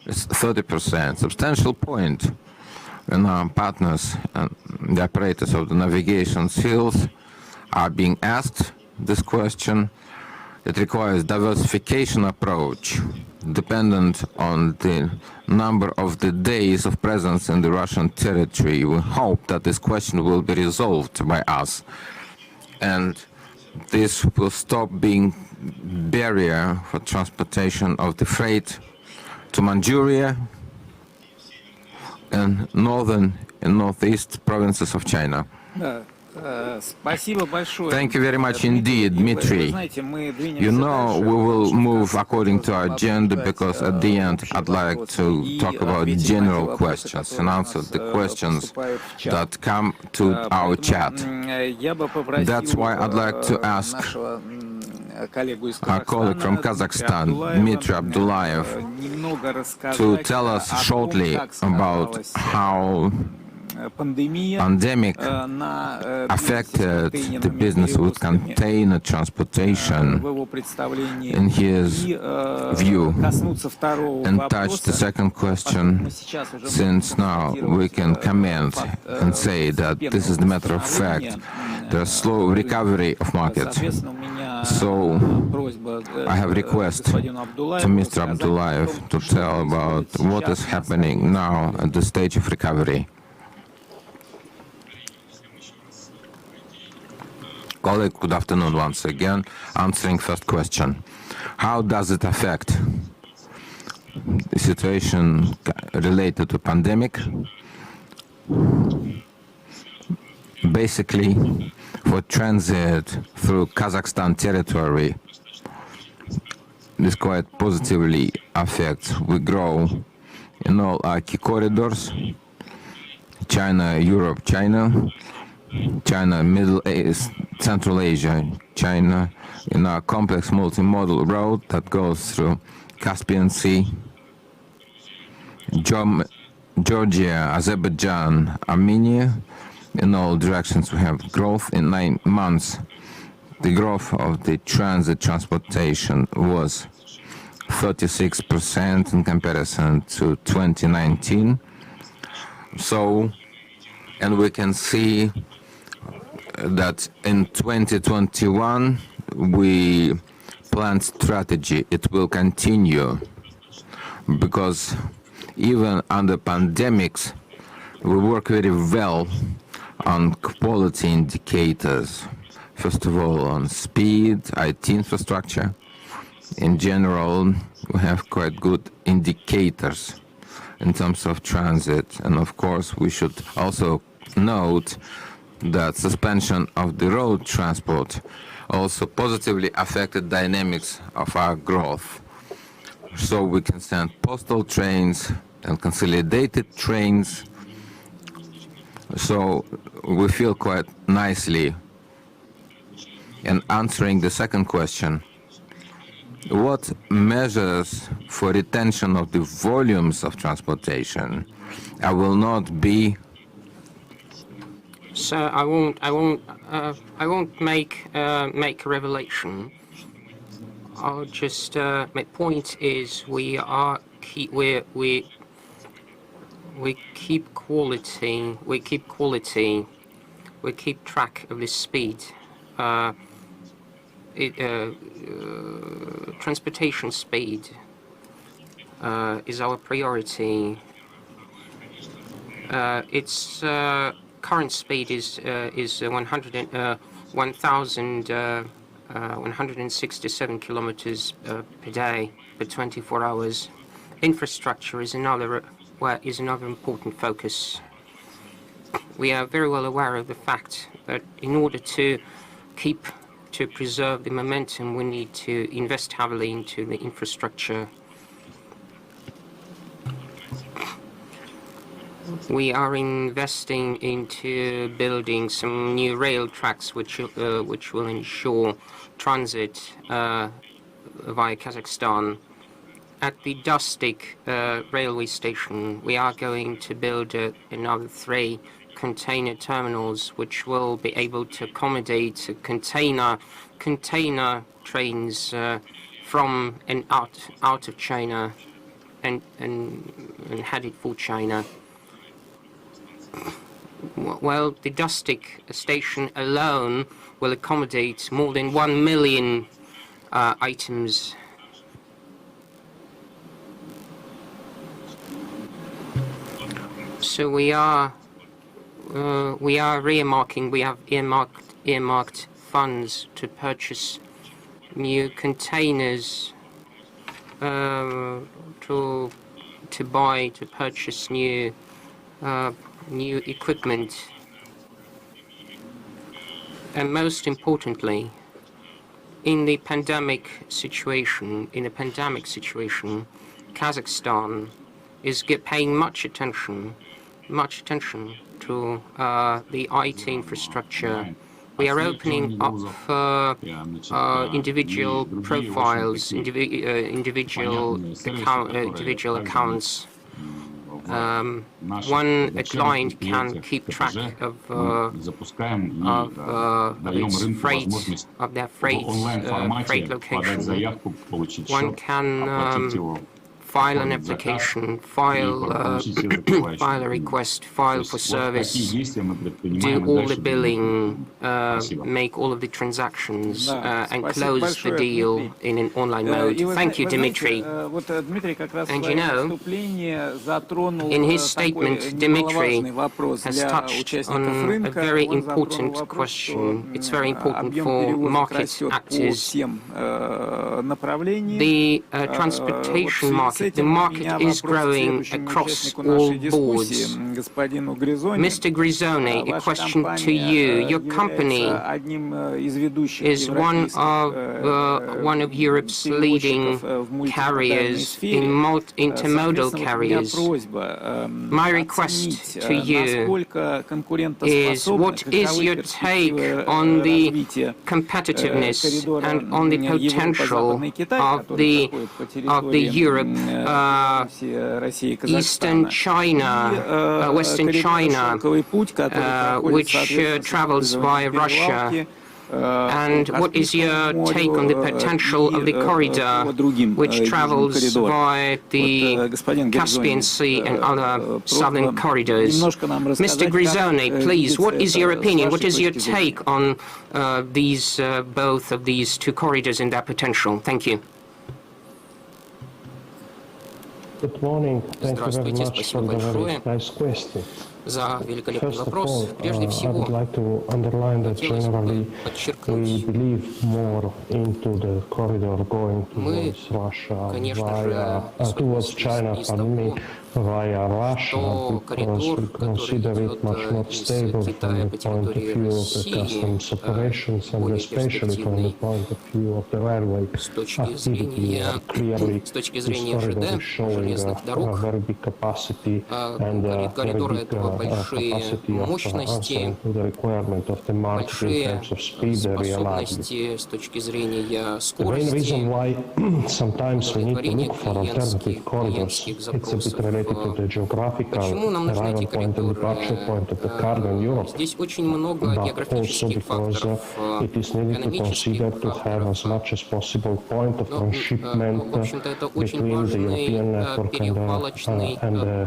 is 30%. Substantial point. And our partners and the operators of the navigation seals are being asked this question. It requires diversification approach dependent on the number of the days of presence in the Russian territory. We hope that this question will be resolved by us, and this will stop being barrier for transportation of the freight to Manchuria and northern and northeast provinces of China. Thank you very much indeed, Dmitry. You know, we will move according to our agenda, because at the end I'd like to talk about general questions and answer the questions that come to our chat. That's why I'd like to ask our colleague from Kazakhstan, Dmitry Abdullayev, to tell us shortly about how pandemic affected the business with container transportation in his view, and touch the second question, since now we can comment and say that this is the matter of fact, the slow recovery of markets. So I have a request to Mr. Abdullayev to tell about what is happening now at the stage of recovery. Colleague, good afternoon once again. Answering first question. How does it affect the situation related to pandemic? Basically, for transit through Kazakhstan territory, this quite positively affects. We grow in all our key corridors: China, Europe, China, China, Middle East, Central Asia, China, in our complex multimodal road that goes through Caspian Sea, Georgia, Azerbaijan, Armenia. In all directions we have growth. In 9 months, the growth of the transit transportation was 36% in comparison to 2019. So, and we can see that in 2021 we planned strategy. It will continue, because even under pandemics we work very well on quality indicators. First of all, on speed, IT infrastructure. In general, we have quite good indicators in terms of transit. And of course, we should also note that suspension of the road transport also positively affected dynamics of our growth. So we can send postal trains and consolidated trains. So we feel quite nicely. And answering the second question, what measures for retention of the volumes of transportation? I will not be. So I won't make a revelation. I'll just my point is we keep quality. We keep track of the speed. Transportation speed is our priority. Its current speed is 1,167 kilometers per day for 24 hours. Infrastructure is another important focus. We are very well aware of the fact that in order to preserve the momentum, we need to invest heavily into the infrastructure. We are investing into building some new rail tracks which will ensure transit via Kazakhstan. At the Dustik railway station, we are going to build another 3 container terminals which will be able to accommodate container trains from and out of China and headed for China. Well, the Dustik station alone will accommodate more than 1 million items. So we have earmarked funds to purchase new containers, to purchase new equipment, and most importantly, in the pandemic situation, Kazakhstan is paying much attention to the IT infrastructure. We are opening up individual profiles, individual accounts. One client can keep track of their freight location. One can file an application, file a request, file for service, do all the billing, make all of the transactions, and close the deal in an online mode. Thank you, Dmitry. And you know, in his statement, Dmitry has touched on a very important question. It's very important for market actors. The transportation market. The market is growing across all boards. Mr. Grisone, a question to you. Your company is one of Europe's leading carriers, intermodal carriers. My request to you is, what is your take on the competitiveness and on the potential of the Europe, Eastern China, Western China, which travels via Russia? And what is your take on the potential of the corridor which travels via the Caspian Sea and other southern corridors? Mr. Grisone, please, what is your opinion? What is your take on both of these 2 corridors and their potential? Thank you. Good morning. Thank you very much for the very nice question. First of all, I would like to underline that generally we believe more into the corridor going towards Russia towards China, via Russia, because we consider it much more stable from the point of view of the customs operations and especially from the point of view of the railway activity. Clearly, this corridor is showing a very big capacity and a very big capacity of answering to the requirement of the market in terms of speed and reliability. The main reason why sometimes we need to look for alternative corridors, it's a bit related to the geographical arrival point and departure point of the cargo in Europe, but also because it is needed to consider to have as much as possible point of transshipment between the European network and the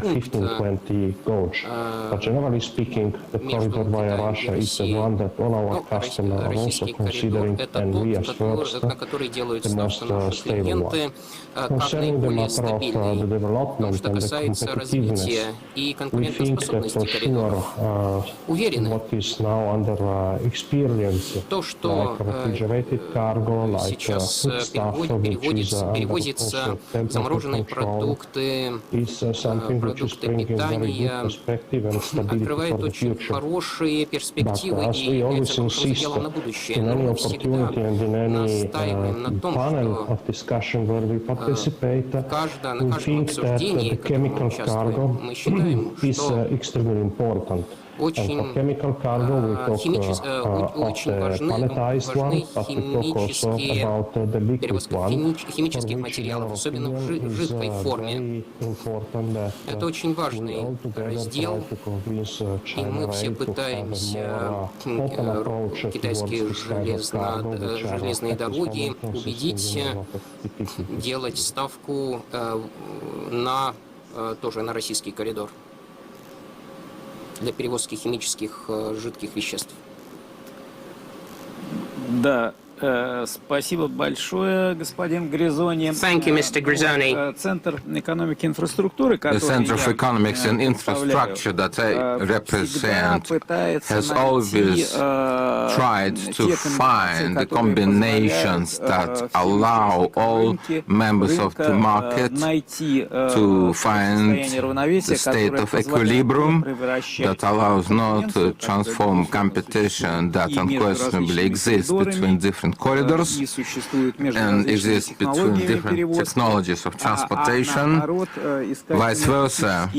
1520 gauge. But generally speaking, the corridor via Russia is the one that all our customers are also also considering and reaffirms the most stable one. Concerning the matter of the development and the competitiveness, we think that for sure what is now under experience, like refrigerated cargo, like foodstuff, which is under also temperature control, is something which is bringing very good perspective and stability for the future. But as we always insist, in any opportunity and in any panel of discussion where we participate, we think that the chemical cargo is extremely important. And for chemical cargo, we talk of the palletized one, but we talk also about the liquid one, for which in our opinion is very important that we all together try to convince China Rail to have a more open approach towards this kind of cargo, which are at this moment consisting in a lot of PPP. делать ставку тоже на российский коридор для перевозки химических жидких веществ. Да, спасибо большое, господин Гризони. Thank you, Mr. Grisoni. Центр экономики и инфраструктуры, The Center of Economics and Infrastructure that I represent has always tried to find the combinations that allow all members of the market to find the state of equilibrium that allows not to transform competition that unquestionably exists between different corridors and exists between different technologies of transportation, vice versa,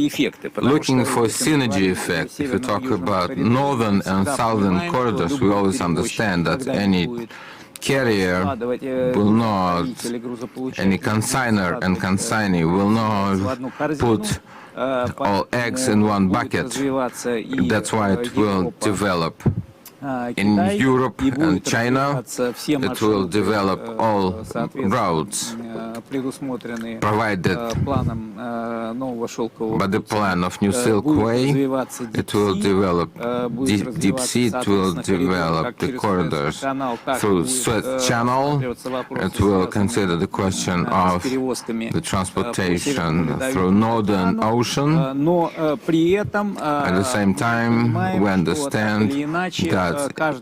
looking for synergy effect. If you talk about northern and southern corridors, we always understand that any carrier will not, any consigner and consignee will not put all eggs in one bucket. That's why it will develop. In Europe and China, it will develop all routes provided by the plan of New Silk Way. It will develop deep sea, it will develop the corridors through Suez Channel. It will consider the question of the transportation through Northern Ocean. At the same time, we understand that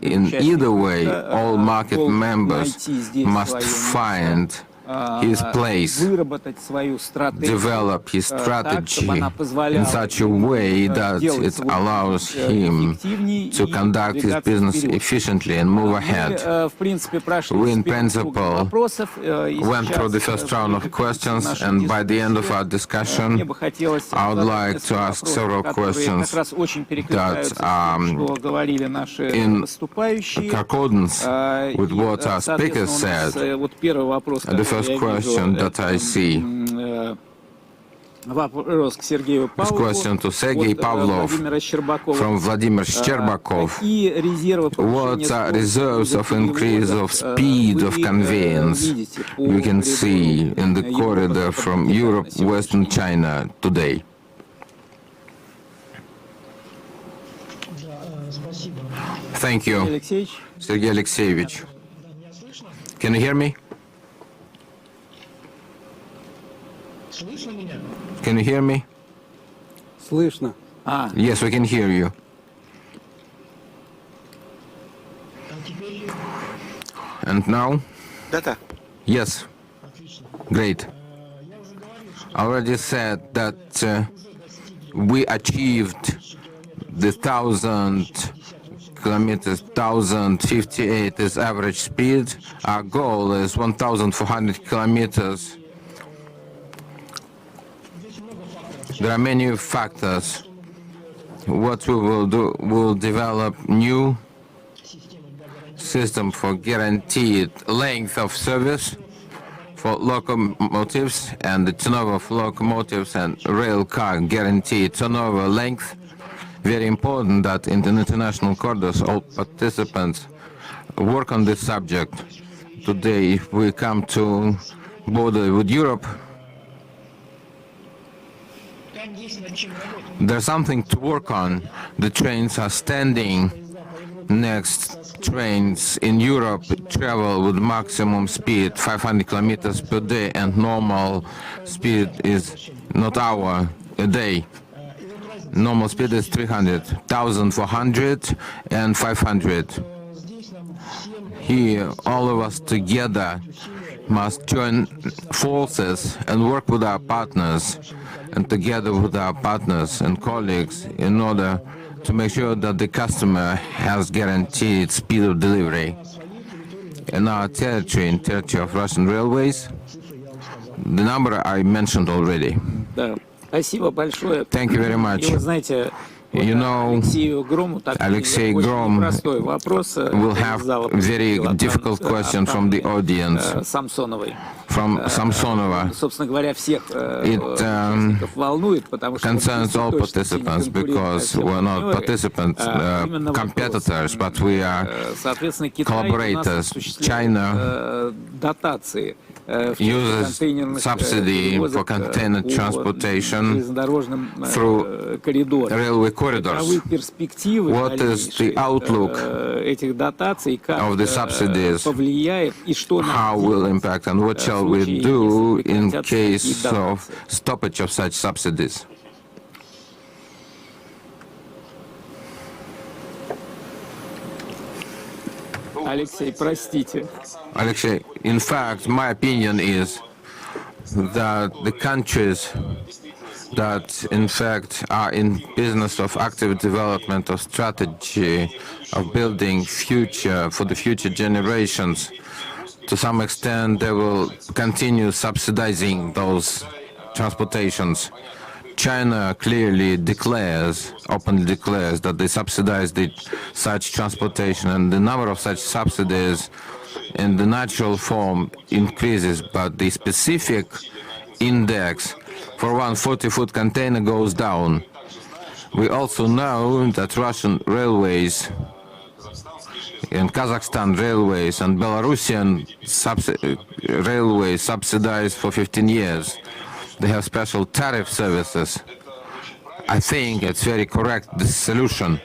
in either way, all market members must find his place, develop his strategy in such a way that it allows him to conduct his business efficiently and move ahead. We, in principle, went through the first round of questions, and by the end of our discussion, I would like to ask several questions that are in accordance with what our speaker said. The first question that I see is question to Sergei Pavlov from Vladimir Shcherbakov. What are reserves of increase of speed of conveyance we can see in the corridor from Europe, Western China today? Thank you, Sergei Alexeyevich. Can you hear me? Can you hear me? Слышно. Yes, we can hear you. And now? Yes. Great. I already said that we achieved the 1,000 kilometers, 1,058 is average speed. Our goal is 1,400 kilometers. There are many factors. What we will do, we'll develop new system for guaranteed length of service for locomotives and the turnover of locomotives and rail car guaranteed turnover length. Very important that in the international corridors all participants work on this subject. Today, if we come to border with Europe, there's something to work on. The trains are standing next trains in Europe travel with maximum speed 500 kilometers per day, and normal speed is not hour a day. Normal speed is 300, 1,400 and 500. Here, all of us together must join forces and work with our partners, and together with our partners and colleagues, in order to make sure that the customer has guaranteed speed of delivery. In our territory, in territory of Russian railways, the number I mentioned already. Thank you very much. You know, Alexei Grom will have very difficult question from the audience, from Samsonova. It concerns all participants, because we're not participants, competitors, but we are collaborators. China uses subsidy for container transportation through railway corridors. What is the outlook of the subsidies? How will impact, and what shall we do in case of stoppage of such subsidies? Alexei, in fact, my opinion is that the countries that in fact are in business of active development of strategy of building future for the future generations, to some extent they will continue subsidizing those transportations. China clearly declares, openly declares, that they subsidize such transportation, and the number of such subsidies in the natural form increases, but the specific index for one 40-foot container goes down. We also know that Russian railways and Kazakhstan railways and Belarusian railways subsidized for 15 years. They have special tariff services. I think it's very correct decision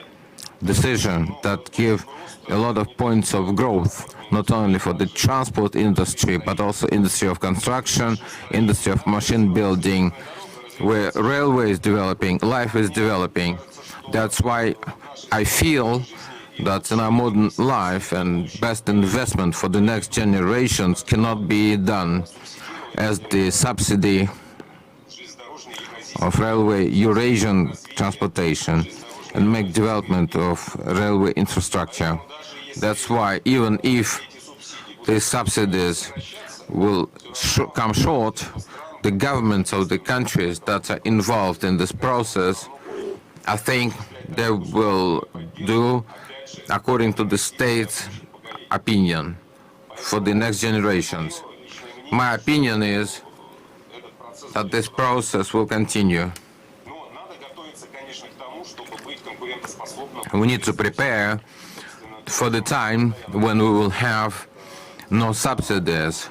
that give a lot of points of growth, not only for the transport industry, but also industry of construction, industry of machine building, where railway is developing, life is developing. That's why I feel that in our modern life, and best investment for the next generations cannot be done as the subsidy of railway Eurasian transportation and make development of railway infrastructure. That's why even if the subsidies will come short, the governments of the countries that are involved in this process, I think they will do according to the state's opinion for the next generations. My opinion is that this process will continue. We need to prepare for the time when we will have no subsidies.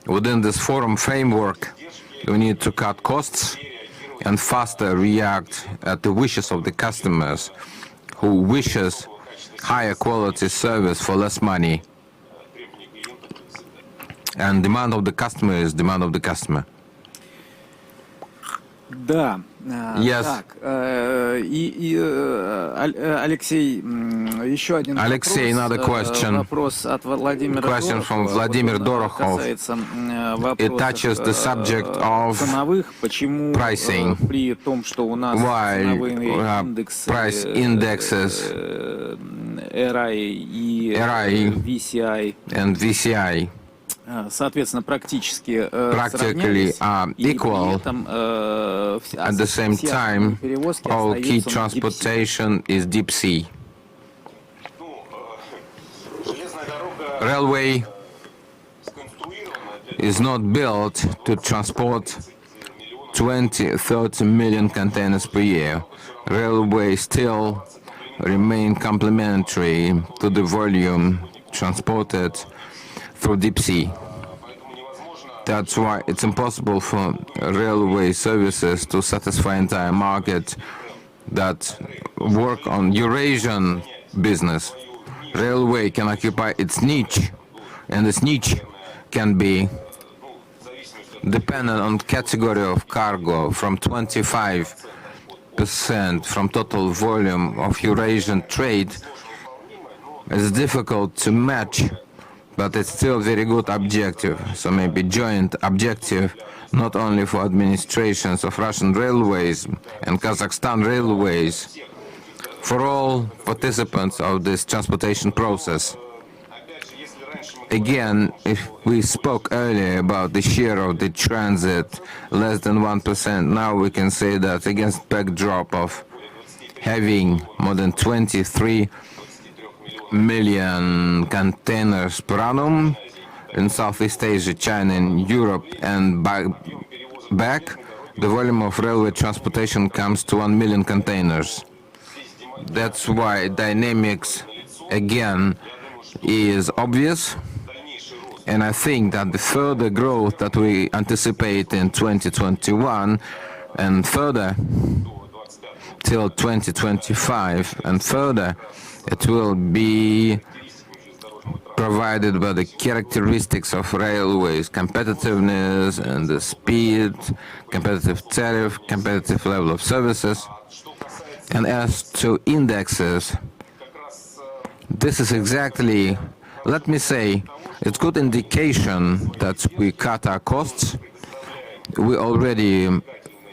Within this forum framework, we need to cut costs and faster react at the wishes of the customers who wishes higher quality service for less money. And demand of the customer is demand of the customer. Да. Yes. Так, Алексей, еще один Alexei, another question. Вопрос от Владимира Question from Vladimir Dorokhov. It touches the subject of pricing. При том, что у нас Why price indexes RI VCI and VCI соответственно, практически are equal. At the same time, all key transportation is deep sea. Railway is not built to transport 20-30 million containers per year. Railway still remain complementary to the volume transported through deep sea. That's why it's impossible for railway services to satisfy entire market that work on Eurasian business. railway can occupy its niche, and this niche can be dependent on category of cargo from 25% from total volume of Eurasian trade. It's difficult to match, but it's still a very good objective. So maybe joint objective, not only for administrations of Russian railways and Kazakhstan railways, for all participants of this transportation process. Again, if we spoke earlier about the share of the transit less than 1%, now we can say that against backdrop of having more than 23 million containers per annum in Southeast Asia, China and Europe and back, the volume of railway transportation comes to 1 million containers. That's why dynamics again is obvious. And I think that the further growth that we anticipate in 2021 and further till 2025 and further, it will be provided by the characteristics of railways, competitiveness and the speed, competitive tariff, competitive level of services. And as to indexes, this is exactly, let me say, it's good indication that we cut our costs. We already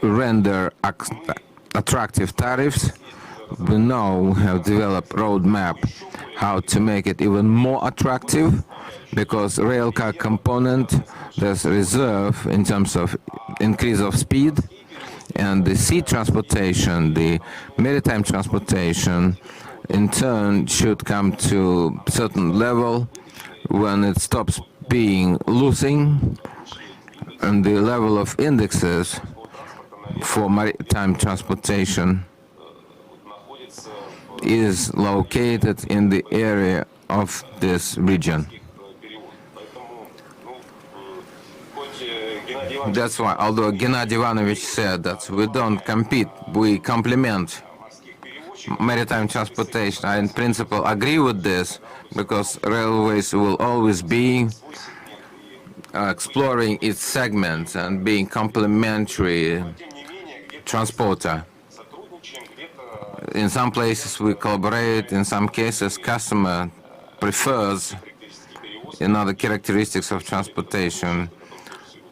render attractive tariffs. We now have developed roadmap how to make it even more attractive, because railcar component, there's reserve in terms of increase of speed, and the sea transportation, the maritime transportation, in turn should come to a certain level when it stops being losing, and the level of indexes for maritime transportation is located in the area of this region. That's why, although Gennady Ivanovich said that we don't compete, we complement maritime transportation, I in principle agree with this, because railways will always be exploring its segments and being complementary transporter. In some places we collaborate, in some cases customer prefers another characteristics of transportation,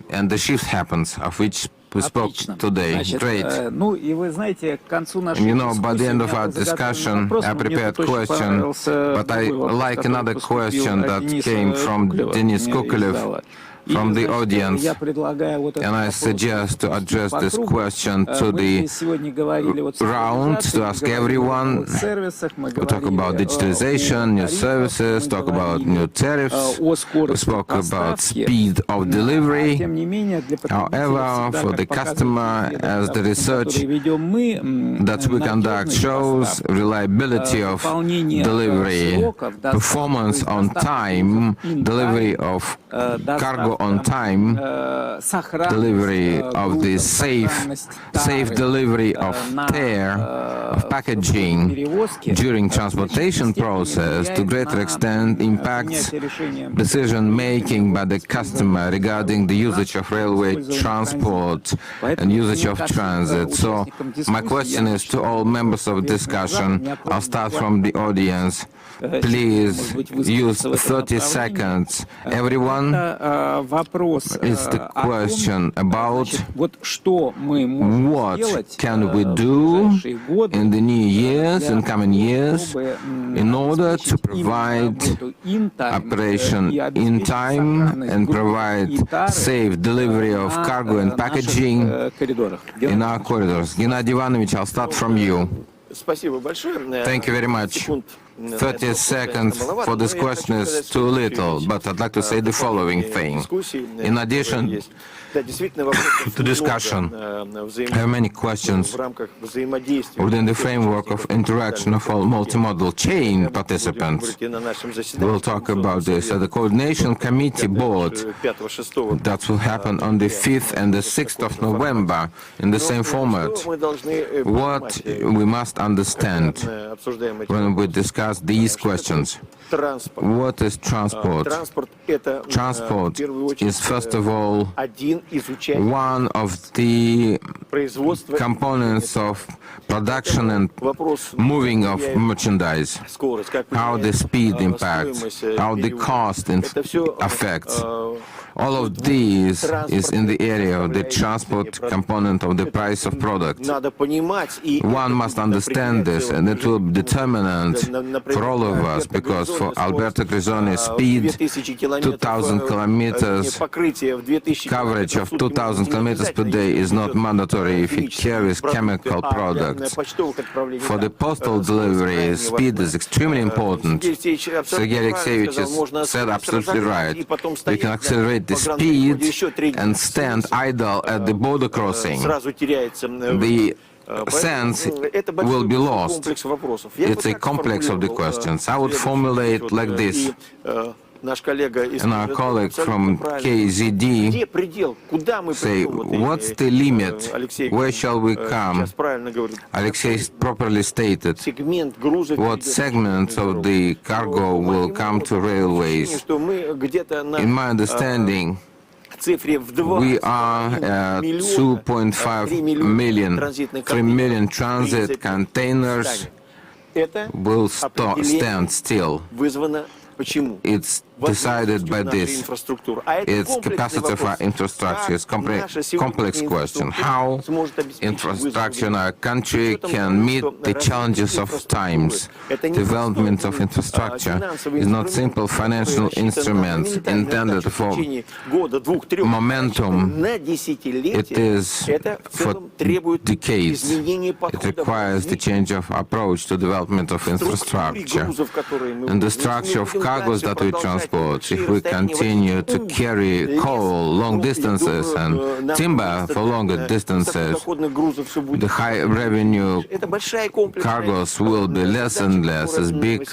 and the shift happens, of which we spoke today. Great. Ну, и вы знаете, к концу нашей You know, by the end of our дискуссии discussion, I prepared a question, but I like another question that came from Denis Kukulev from the audience, and I suggest to address this question to the round, to ask everyone. We talk about digitalization, new services, talk about new tariffs, we spoke about speed of delivery. However, for the customer, as the research that we conduct shows, reliability of delivery, performance on time, delivery of cargo on time, delivery of the safe delivery of of packaging during transportation process, to greater extent impacts decision making by the customer regarding the usage of railway transport and usage of transit. So my question is to all members of discussion. I'll start from the audience. Please use 30 seconds. Everyone, is the question about what can we do in the new years, in coming years, in order to provide operation in time and provide safe delivery of cargo and packaging in our corridors. Gennady Ivanovich, I'll start from you. Thank you very much. 30 seconds for this question is too little, but I'd like to say the following thing. In addition to discussion, I have many questions within the framework of interaction of all multimodal chain participants. We'll talk about this at the coordination committee board that will happen on the 5th and the 6th of November in the same format. What we must understand when we discuss discuss these questions. What is transport? Transport is, first of all, one of the components of production and moving of merchandise. How the speed impacts, how the cost affects. All of these is in the area of the transport component of the price of product. One must understand this, and it will be determinant for all of us, because for Alberto Grisoni, speed 2,000 kilometers, coverage of 2,000 kilometers per day is not mandatory if it carries chemical products. For the postal delivery, speed is extremely important. Sergei Alexeyevich said absolutely right. We can accelerate the speed and stand idle at the border crossing. The sense will be lost. It's a complex of the questions. I would formulate like this. And our colleague from KZD say, what's the limit? Where shall we come? Alexei properly stated what segments of the cargo will come to railways. In my understanding, we are at 2.5 million, 3 million transit containers will stand still. It's decided by this. Its capacity of our infrastructure is a complex question. How infrastructure in our country can meet the challenges of times. Development of infrastructure is not simple financial instruments intended for momentum. It is for decades. It requires the change of approach to development of infrastructure. And the structure of cargoes that we transport, if we continue to carry coal long distances and timber for longer distances, the high revenue cargoes will be less and less as big,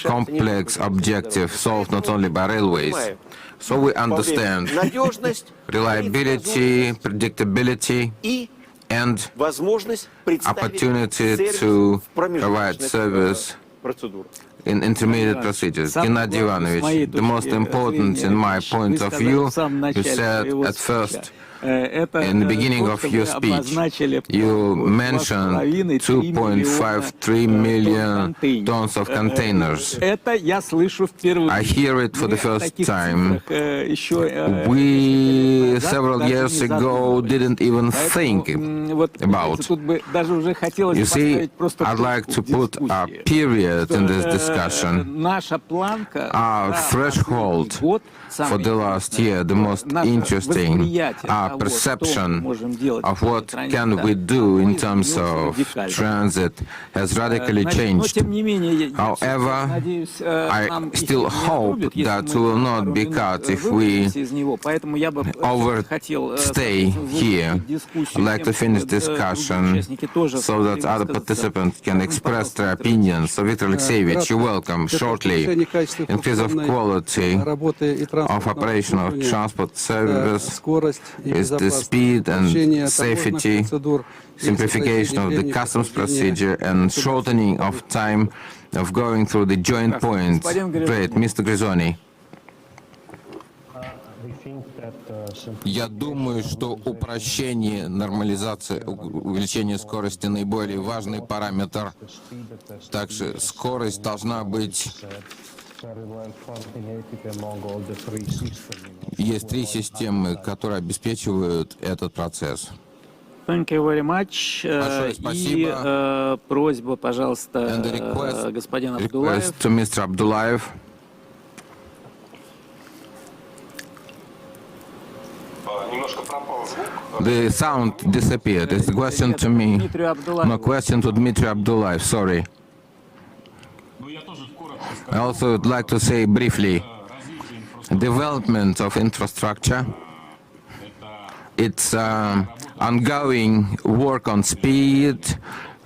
complex objective solved not only by railways. So we understand reliability, predictability, and opportunity to provide service in intermediate procedures. Gennady Ivanovich, the most important in my point of view, you said at first, in the beginning of your speech, you mentioned 2.53 million tons of containers. I hear it for the first time. We, several years ago, didn't even think about. You see, I'd like to put a period in this discussion. Our threshold for the last year, the most interesting, our perception of what can we do in terms of transit has radically changed. However, I still hope that we will not be cut if we overstay here. I'd like to finish discussion so that other participants can express their opinions. So, Viktor Alexeyevich, you're welcome. Shortly, increase of quality of operation of transport service is the speed and safety, simplification of the customs procedure, and shortening of time of going through the joint points. Great, Mr. Grisoni. Я думаю, что упрощение, нормализация, увеличение скорости наиболее важный параметр. Также скорость должна быть. Есть три системы, которые обеспечивают этот процесс. Thank you very much. И просьба, пожалуйста, господин Абдулаев. To Mr. Abdullayev. The sound disappeared. It's a question to me. No, question to Dmitry Abdullayev. Sorry. I also would like to say briefly, development of infrastructure, it's ongoing work on speed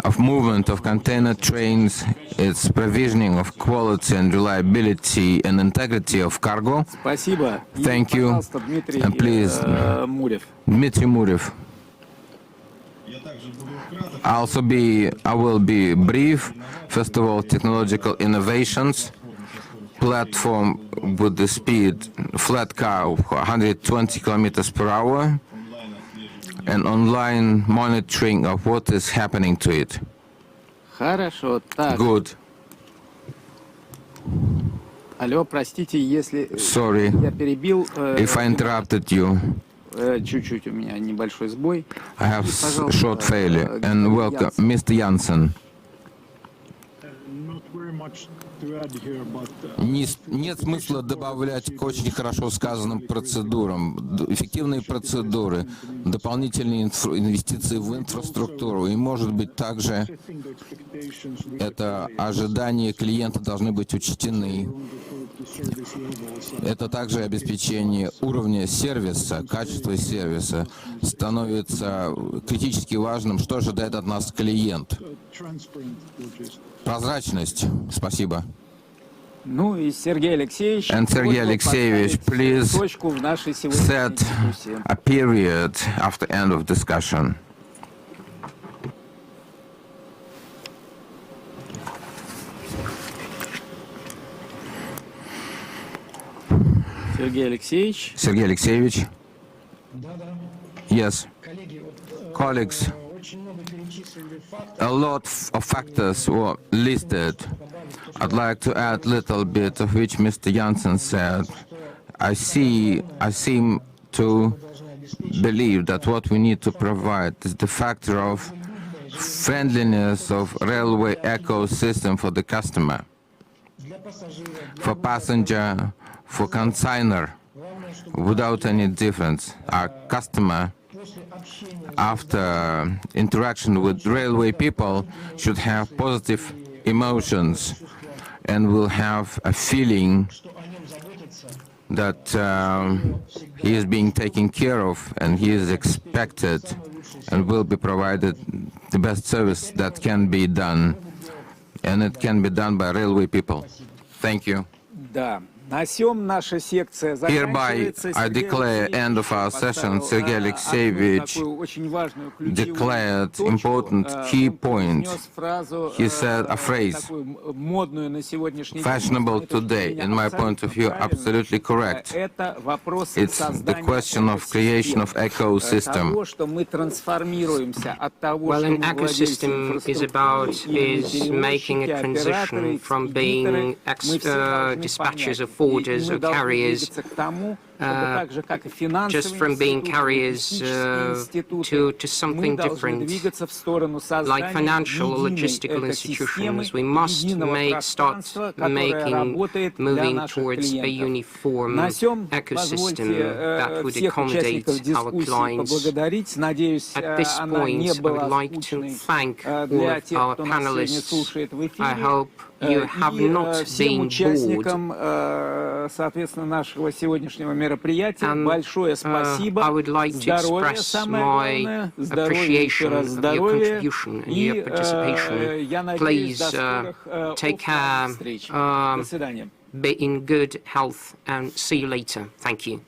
of movement of container trains, its provisioning of quality and reliability and integrity of cargo. Thank you. And please, Dmitry Murev. I will be brief. First of all, technological innovations, platform with the speed, flat car of 120 kilometers per hour, and online monitoring of what is happening to it. Хорошо, так. Good. Алло, простите, если Sorry я перебил. if I interrupted you. Чуть-чуть у меня небольшой сбой. I have short failure. And welcome, Mr. Jansen. Нет смысла добавлять к очень хорошо сказанным процедурам. Эффективные процедуры, дополнительные инвестиции в инфраструктуру. И, может быть, также это ожидания клиента должны быть учтены. Это также обеспечение уровня сервиса, качества сервиса становится критически важным. Что ожидает от нас клиент? Прозрачность. Спасибо. Ну и Сергей Алексеевич, And Sergey Alexeyevich, please set a period after end of discussion. Сергей Алексеевич. Sergey Alexeyevich. Yes. Colleagues, a lot of factors were listed. I'd like to add a little bit of which Mr. Jansen said. I seem to believe that what we need to provide is the factor of friendliness of railway ecosystem for the customer, for passenger, for consignor, without any difference. Our customer, after interaction with railway people, should have positive emotions and will have a feeling that he is being taken care of and he is expected and will be provided the best service that can be done, and it can be done by railway people. Thank you. Да. На сём наша секция Hereby, I declare end of our session. Sergey Alexeyevich declared important key points. He said a phrase, fashionable today, in my point of view, absolutely correct. It's the question of creation of ecosystem. Well, an ecosystem is making a transition from being dispatchers of forwarders or carriers, just from being carriers to something different. Like financial or logistical institutions, we must start moving towards a uniform ecosystem that would accommodate our clients. At this point, I would like to thank all of our panelists. I hope you have not been bored. Соответственно, нашего сегодняшнего мероприятия. Большое спасибо. I would like to express my appreciation of your contribution and your participation. Please take care, be in good health, and see you later. Thank you.